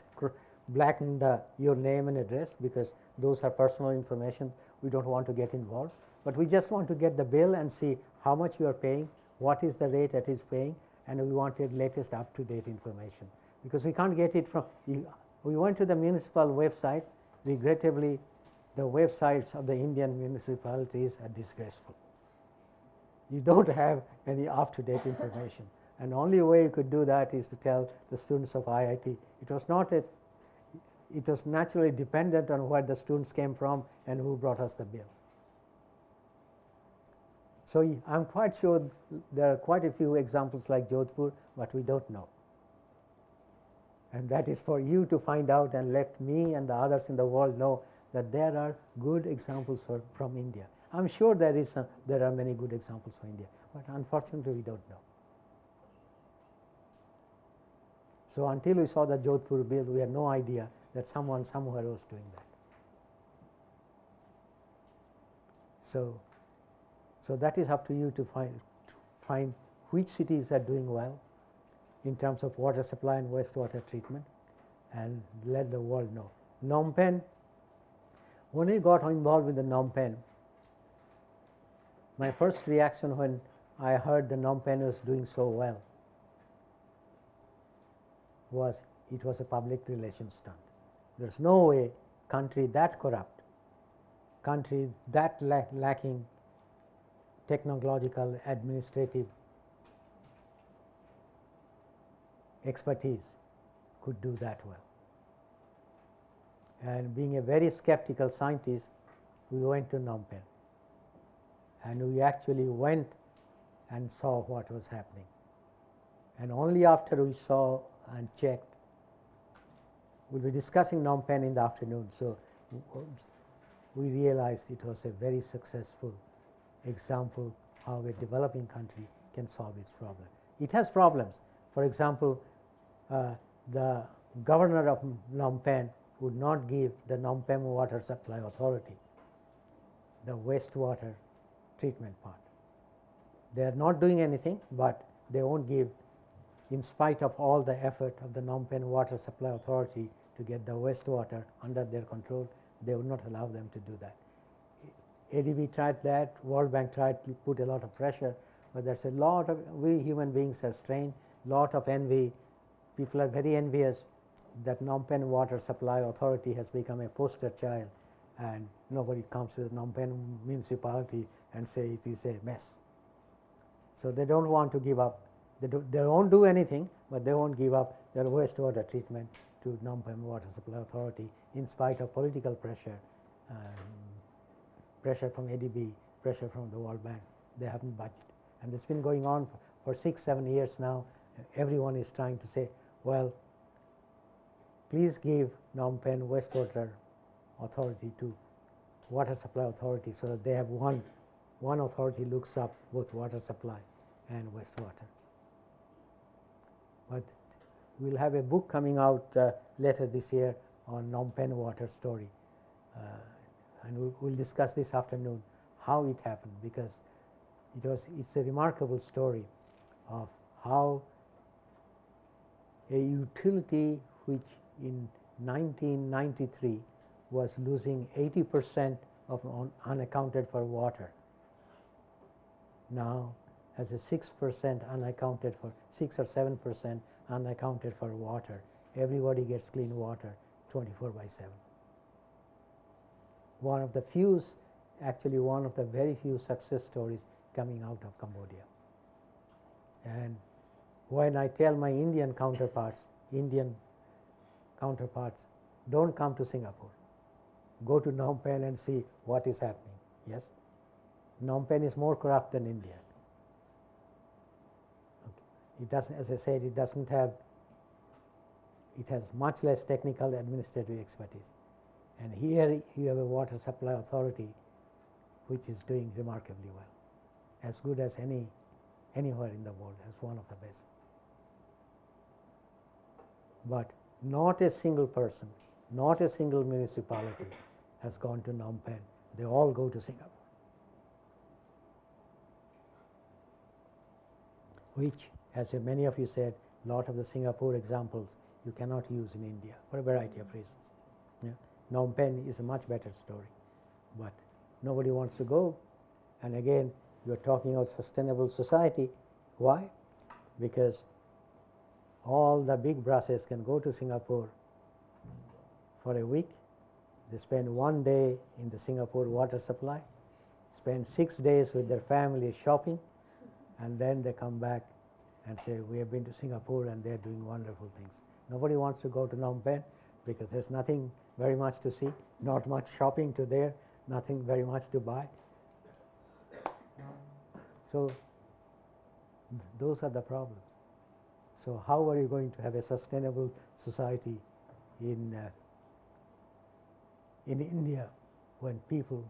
blacken your name and address, because those are personal information. We don't want to get involved, but we just want to get the bill and see how much you are paying, what is the rate that is paying, and we wanted latest up-to-date information, because we can't get it from. We went to the municipal websites. Regrettably, the websites of the Indian municipalities are disgraceful. You don't have any up-to-date information, and the only way you could do that is to tell the students of IIT. It was naturally dependent on where the students came from and who brought us the bill. So I'm quite sure there are quite a few examples like Jodhpur, but we don't know. And that is for you to find out and let me and the others in the world know that there are good examples from India. I'm sure there are many good examples from India, but unfortunately we don't know. So until we saw the Jodhpur bill, we had no idea that someone somewhere was doing that. So that is up to you to find which cities are doing well in terms of water supply and wastewater treatment, and let the world know. Phnom Penh, when we got involved with the Phnom Penh, my first reaction when I heard the Phnom Penh was doing so well was it was a public relations stunt. There's no way country that corrupt, country that lacking technological, administrative expertise could do that well. And being a very skeptical scientist, we went to Phnom Penh, and we actually went and saw what was happening. And only after we saw and checked, we'll be discussing Phnom Penh in the afternoon, so we realized it was a very successful example how a developing country can solve its problem. It has problems. For example, the governor of Phnom Penh would not give the Phnom Penh Water Supply Authority the wastewater treatment part. They are not doing anything, but they won't give, in spite of all the effort of the Phnom Penh Water Supply Authority to get the wastewater under their control, they would not allow them to do that. ADB tried that, World Bank tried to put a lot of pressure, but there's a lot of, we human beings are strained, lot of envy. People are very envious that Phnom Penh Water Supply Authority has become a poster child, and nobody comes to the Phnom Penh municipality and say it is a mess. So they don't want to give up. They won't do anything, but they won't give up their wastewater treatment to Phnom Penh Water Supply Authority in spite of political pressure, pressure from ADB, pressure from the World Bank. They haven't budged. And it's been going on for 6-7 years now. Everyone is trying to say, well, please give Phnom Penh Wastewater Authority to Water Supply Authority, so that they have one authority looks up both water supply and wastewater. But we'll have a book coming out later this year on Phnom Penh water story, and we'll discuss this afternoon how it happened, because it's a remarkable story of how a utility which in 1993 was losing 80% of unaccounted for water now has a 6% unaccounted for, 6 or 7% unaccounted for water. Everybody gets clean water 24/7. One of the few, actually one of the very few success stories coming out of Cambodia. And when I tell my Indian counterparts, don't come to Singapore. Go to Phnom Penh and see what is happening. Yes, Phnom Penh is more corrupt than India. Okay. It doesn't, as I said, it doesn't have. It has much less technical administrative expertise. And here you have a water supply authority which is doing remarkably well, as good as anywhere in the world, as one of the best. But not a single person, not a single municipality has gone to Phnom Penh. They all go to Singapore, which, as many of you said, lot of the Singapore examples you cannot use in India for a variety of reasons. Yeah. Phnom Penh is a much better story, but nobody wants to go. And again, you are talking about sustainable society. Why? Because all the big brasses can go to Singapore for a week. They spend 1 day in the Singapore water supply, spend 6 days with their family shopping, and then they come back and say, we have been to Singapore and they're doing wonderful things. Nobody wants to go to Phnom Penh because there's nothing very much to see, not much shopping to there, nothing very much to buy. So those are the problems. So how are you going to have a sustainable society in India when people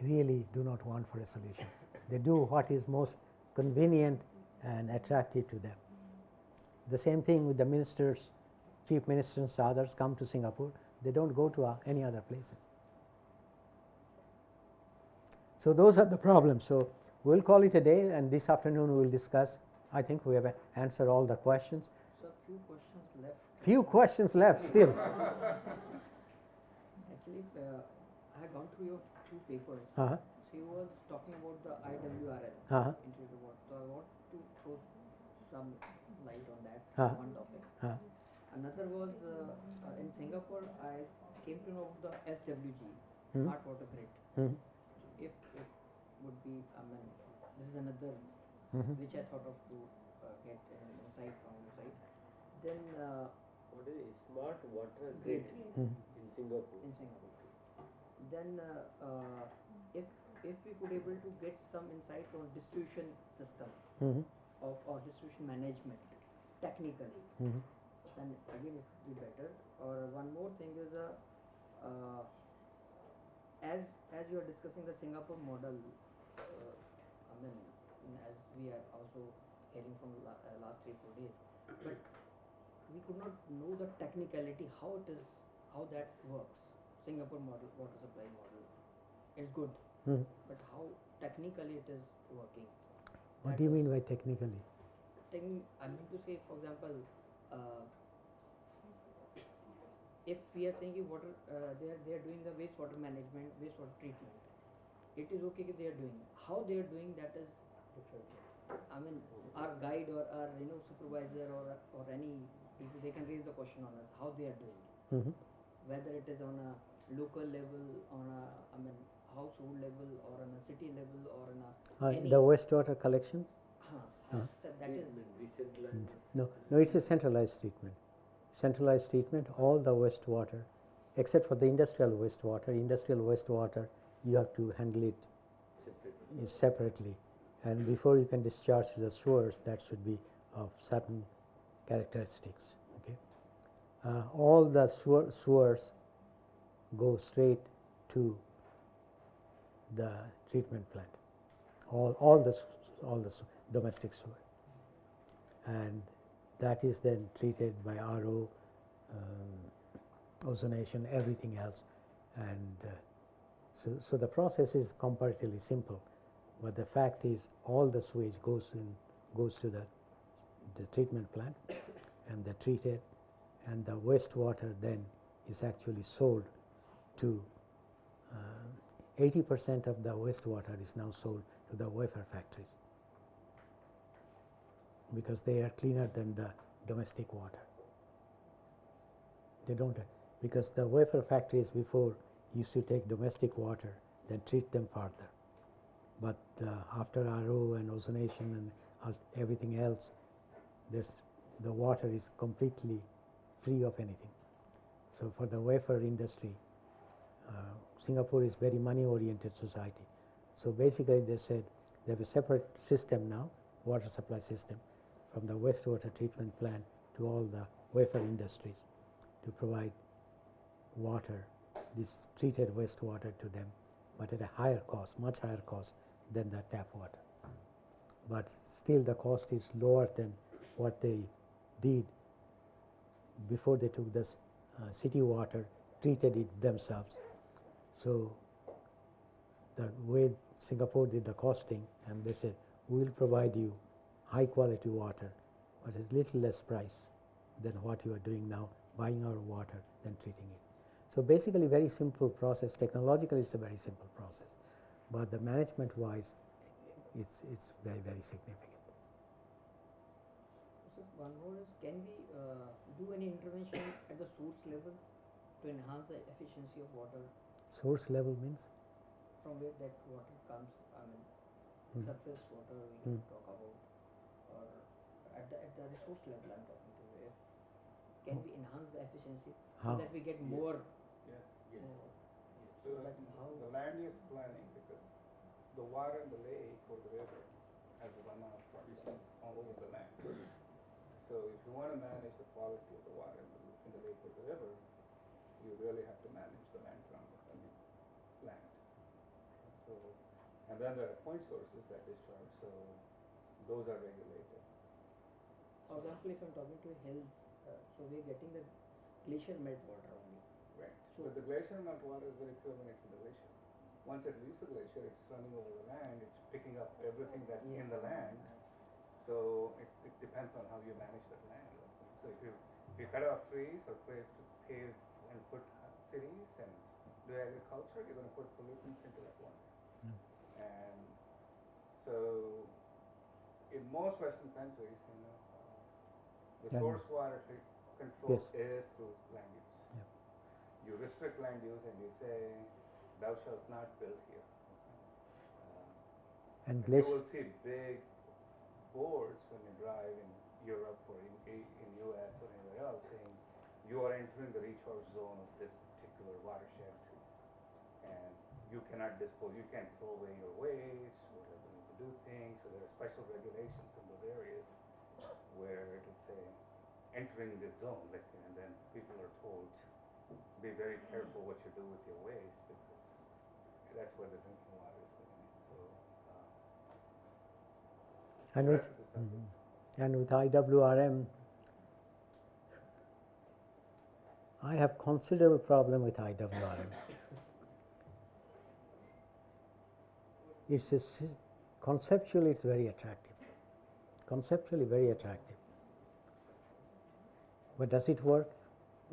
really do not want for a solution? They do what is most convenient and attractive to them. The same thing with the ministers, chief ministers, others come to Singapore. They don't go to any other places. So those are the problems. So we'll call it a day, and this afternoon we will discuss. I think we have answered all the questions. So few questions left. Few questions left still. Actually, I have gone through your 2 papers. She was talking about the IWRL into the water. So I want to throw some light on that one topic. Another was in Singapore. I came to know the SWG, Smart Water Grid. If it would be, I mean, this is another which I thought of to get an insight from your side. Then what is it? Smart water grid in Singapore. In Singapore. Then if we could able to get some insight on distribution system or distribution management technically, then again it would be better. Or one more thing is as you are discussing the Singapore model, I mean, as we are also hearing from last 3-4 days, but we could not know the technicality how that works. Singapore model, water supply model, is good, but how technically it is working. What do you mean by technically? I mean to say, for example, if we are saying water, they are doing the wastewater management, wastewater treatment. It is okay if they are doing. How they are doing that is different. I mean, our guide or our supervisor or any people, they can raise the question on us how they are doing. Whether it is on a local level, on a household level, or on a city level, or on a the wastewater collection. So that is no, it's a centralized treatment. Centralized treatment. All the wastewater, except for the industrial wastewater. Industrial wastewater, you have to handle it separately, and before you can discharge to the sewers, that should be of certain characteristics. Okay. All the sewers go straight to the treatment plant. All the domestic sewer, and that is then treated by RO, ozonation, everything else, and so the process is comparatively simple. But the fact is, all the sewage goes to the treatment plant, and they're treated, and the wastewater then is actually sold to 80% of the wastewater is now sold to the wafer factories, because they are cleaner than the domestic water. They don't, because the wafer factories before used to take domestic water, then treat them further. But after RO and ozonation and everything else, the water is completely free of anything. So for the wafer industry, Singapore is very money-oriented society. So basically they said they have a separate system now, water supply system, from the wastewater treatment plant to all the wafer industries to provide water, this treated wastewater to them, but at a higher cost, much higher cost than the tap water. But still the cost is lower than what they did before they took this city water, treated it themselves. So the way Singapore did the costing, and they said, we will provide you high quality water, but it's little less price than what you are doing now, buying our water, then treating it. So basically very simple process. Technologically it's a very simple process, but the management wise it's very, very significant. So one more is, can we do any intervention at the source level to enhance the efficiency of water? Source level means? From where that water comes, I mean, surface water we can talk about, or at the resource level I'm talking to, where can we enhance the efficiency so that we get more? Yes. more So that how the land use planning, because the water in the lake or the river has runoff from all over the land. So if you want to manage the quality of the water in the lake or the river, you really have to manage the land runoff, land. So, and then there are point sources that discharge, so those are regulated. For example, if I'm talking to hills, so we're getting the glacier melt water only. Right. So But the glacier melt water is very pure when it's in the glacier. Once it leaves the glacier, it's running over the land, it's picking up everything that's in the land. So it depends on how you manage that land. So if you cut off trees or pave and put cities and do agriculture, you're going to put pollutants into that water. And so in most Western countries, the source water control is through land use. You restrict land use and you say, thou shalt not build here. And you will see big boards when you drive in Europe or in US or anywhere else saying, you are entering the recharge zone of this particular watershed and you cannot dispose, you can't throw away your waste, whatever you need to do things. So there are special regulations in those areas where it will say, entering this zone, and then people are told, be very careful what you do with your waste because that's where the drinking water is going in. So, and with IWRM, I have considerable problem with IWRM. Conceptually it's very attractive. Conceptually very attractive. But does it work?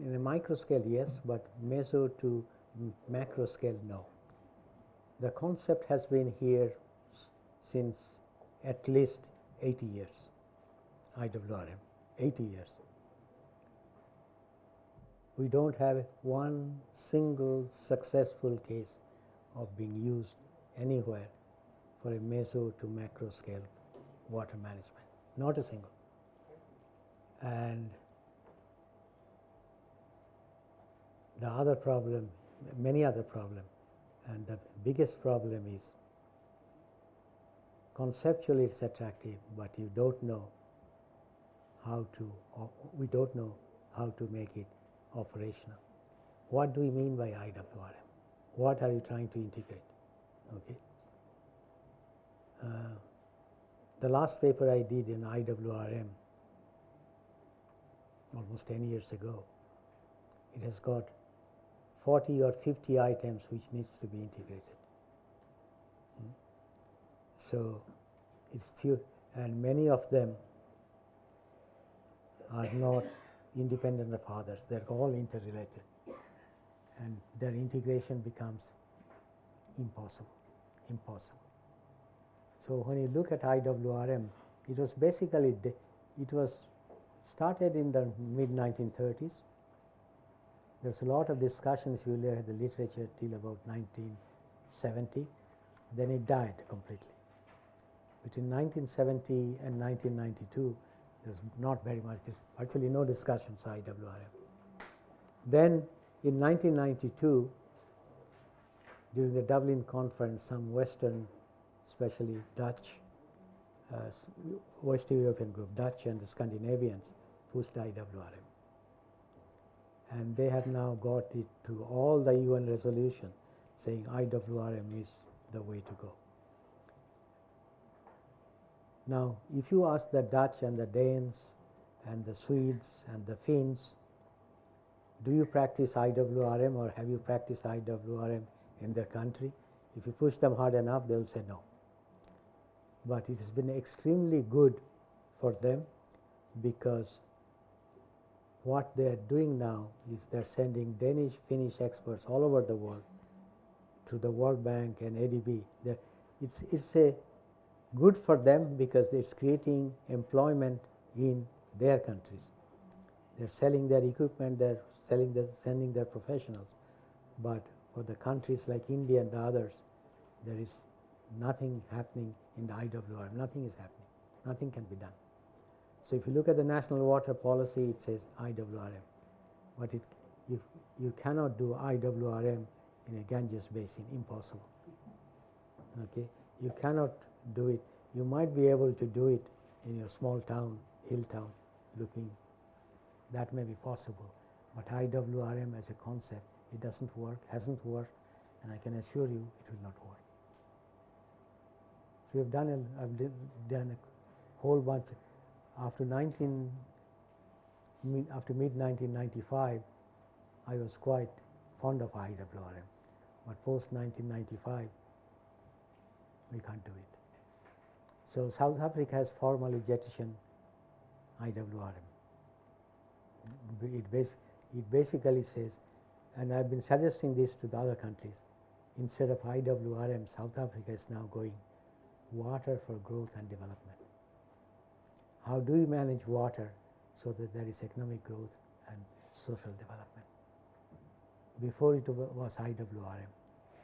In a micro scale, yes, but meso to macro scale, no. The concept has been here since at least 80 years, IWRM, 80 years. We don't have one single successful case of being used anywhere for a meso to macro scale water management, not a single. And the other problem, many other problems, and the biggest problem is conceptually it's attractive, but you don't know how to, we don't know how to make it operational. What do we mean by IWRM? What are you trying to integrate? Okay. The last paper I did in IWRM, almost 10 years ago, it has got 40 or 50 items which needs to be integrated. So it's few, and many of them are not independent of others. They're all interrelated, and their integration becomes impossible. So when you look at IWRM, it was basically it was started in the mid 1930s. There's a lot of discussions. You look at the literature till about 1970. Then it died completely. Between 1970 and 1992, there's not very much, actually no discussions IWRM. Then in 1992, during the Dublin conference, some Western, especially Dutch, West European group, Dutch and the Scandinavians, pushed IWRM. And they have now got it through all the UN resolution saying IWRM is the way to go. Now, if you ask the Dutch and the Danes and the Swedes and the Finns, do you practice IWRM or have you practiced IWRM in their country? If you push them hard enough, they will say no. But it has been extremely good for them because what they are doing now is they're sending Danish, Finnish experts all over the world through the World Bank and ADB. It's a good for them because it's creating employment in their countries. They're selling their equipment, they're sending their professionals. But for the countries like India and the others, there is nothing happening in the IWR. Nothing is happening. Nothing can be done. So if you look at the national water policy, it says IWRM. But you cannot do IWRM in a Ganges basin. Impossible. Okay? You cannot do it. You might be able to do it in your small town, hill town, looking. That may be possible. But IWRM as a concept, it doesn't work, hasn't worked, and I can assure you it will not work. So I've done a whole bunch. After mid-1995, I was quite fond of IWRM, but post-1995, we can't do it. So South Africa has formally jettisoned IWRM. It basically says, and I've been suggesting this to the other countries, instead of IWRM, South Africa is now going water for growth and development. How do you manage water so that there is economic growth and social development? Before it was IWRM.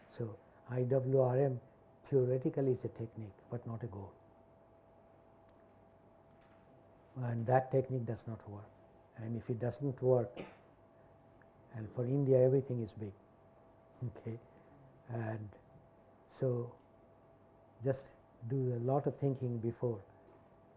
So IWRM theoretically is a technique but not a goal. And that technique does not work. And if it doesn't work, and for India everything is big, okay, and so just do a lot of thinking before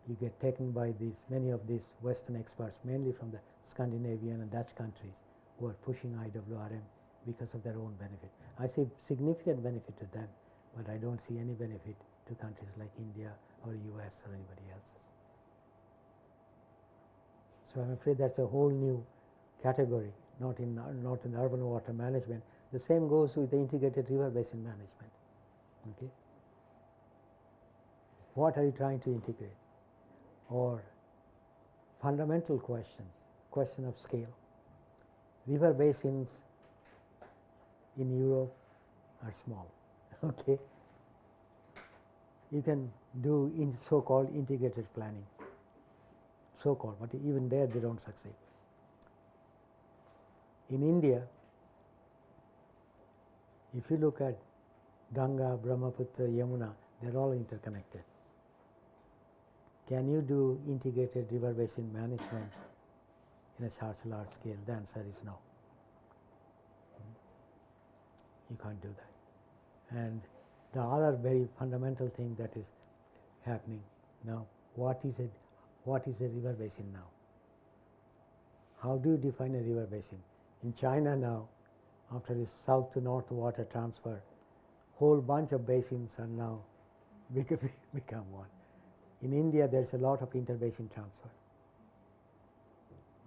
you get taken by many of these Western experts, mainly from the Scandinavian and Dutch countries, who are pushing IWRM because of their own benefit. I see significant benefit to them, but I don't see any benefit to countries like India or US or anybody else's. So I'm afraid that's a whole new category, not in urban water management. The same goes with the integrated river basin management. Okay? What are you trying to integrate? Or fundamental questions, question of scale. River basins in Europe are small. Okay? You can do so-called integrated planning. So-called, but even there they don't succeed. In India, if you look at Ganga, Brahmaputra, Yamuna, they're all interconnected. Can you do integrated river basin management in a large scale? The answer is no. You can't do that. And the other very fundamental thing that is happening now, what is a river basin now? How do you define a river basin? In China now, after this south to north water transfer, whole bunch of basins are now become one. In India, there's a lot of interbasin transfer.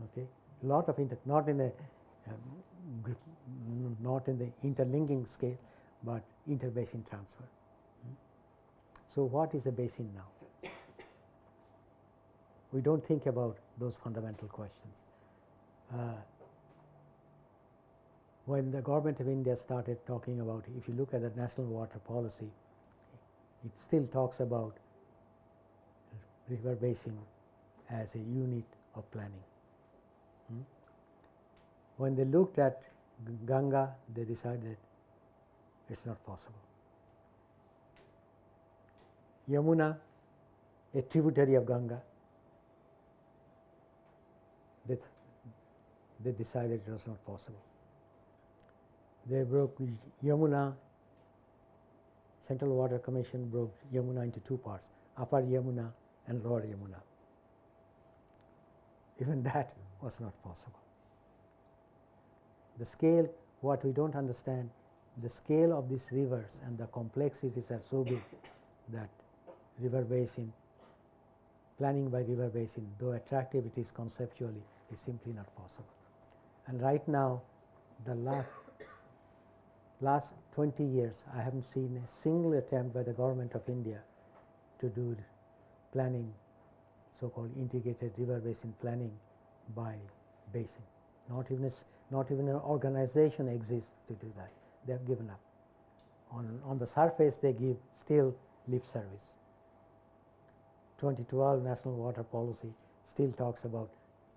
Okay, lot of not in the interlinking scale, but interbasin transfer. So what is a basin now? We don't think about those fundamental questions. When the government of India started talking about, if you look at the national water policy, it still talks about river basin as a unit of planning. When they looked at Ganga, they decided it's not possible. Yamuna, a tributary of Ganga, they decided it was not possible. They broke Yamuna, Central Water Commission broke Yamuna into two parts, Upper Yamuna and Lower Yamuna. Even that was not possible. The scale, what we don't understand, the scale of these rivers and the complexities are so big that river basin, planning by river basin, though attractive it is conceptually, is simply not possible. And right now, the last 20 years, I haven't seen a single attempt by the government of India to do planning so-called integrated river basin planning by basin. Not even an organization exists to do that. They have given up. On the surface, they give still lip service. 2012 National Water Policy still talks about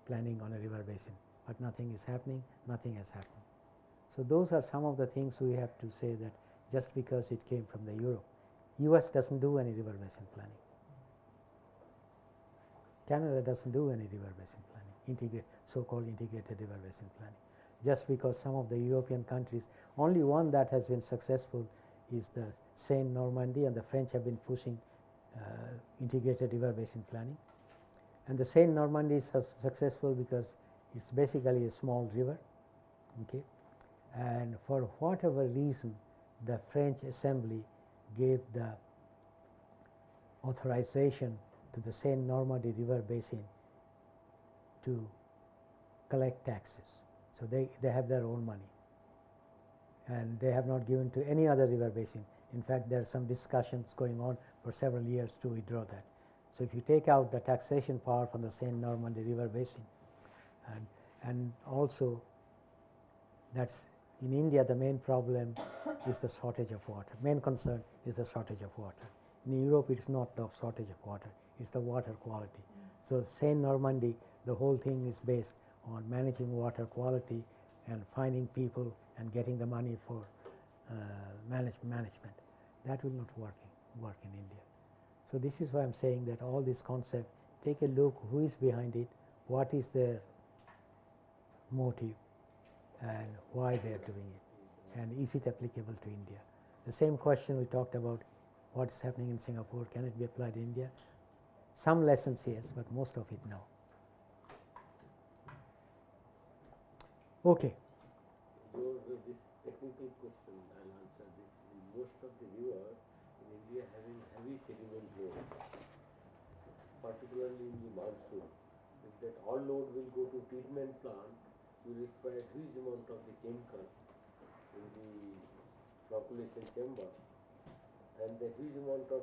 planning on a river basin, but nothing is happening, nothing has happened. So those are some of the things we have to say, that just because it came from the Europe. US doesn't do any river basin planning. Canada doesn't do any river basin planning, so-called integrated river basin planning. Just because some of the European countries, only one that has been successful is the Seine Normandy, and the French have been pushing integrated river basin planning. And the Seine Normandy is successful because it's basically a small river, okay? And for whatever reason, the French Assembly gave the authorization to the Seine Normandy river basin to collect taxes. So they have their own money, and they have not given to any other river basin. In fact, there are some discussions going on for several years to withdraw that. So if you take out the taxation power from the Seine Normandy river basin, and also that's in India, the main problem is the shortage of water. Main concern is the shortage of water. In Europe, it's not the shortage of water, it's the water quality. So Seine Normandy, the whole thing is based on managing water quality and finding people and getting the money for management. That will not work in India. So this is why I'm saying that all this concept, take a look who is behind it, what is their motive, and why they are doing it, and is it applicable to India. The same question we talked about, what's happening in Singapore, can it be applied in India? Some lessons yes, but most of it no. Okay. This technical question, I'll answer this. In most of the river in India having heavy sediment load, particularly in the monsoon, if that all load will go to treatment plant, you require huge amount of the chemical in the flocculation chamber, and the huge amount of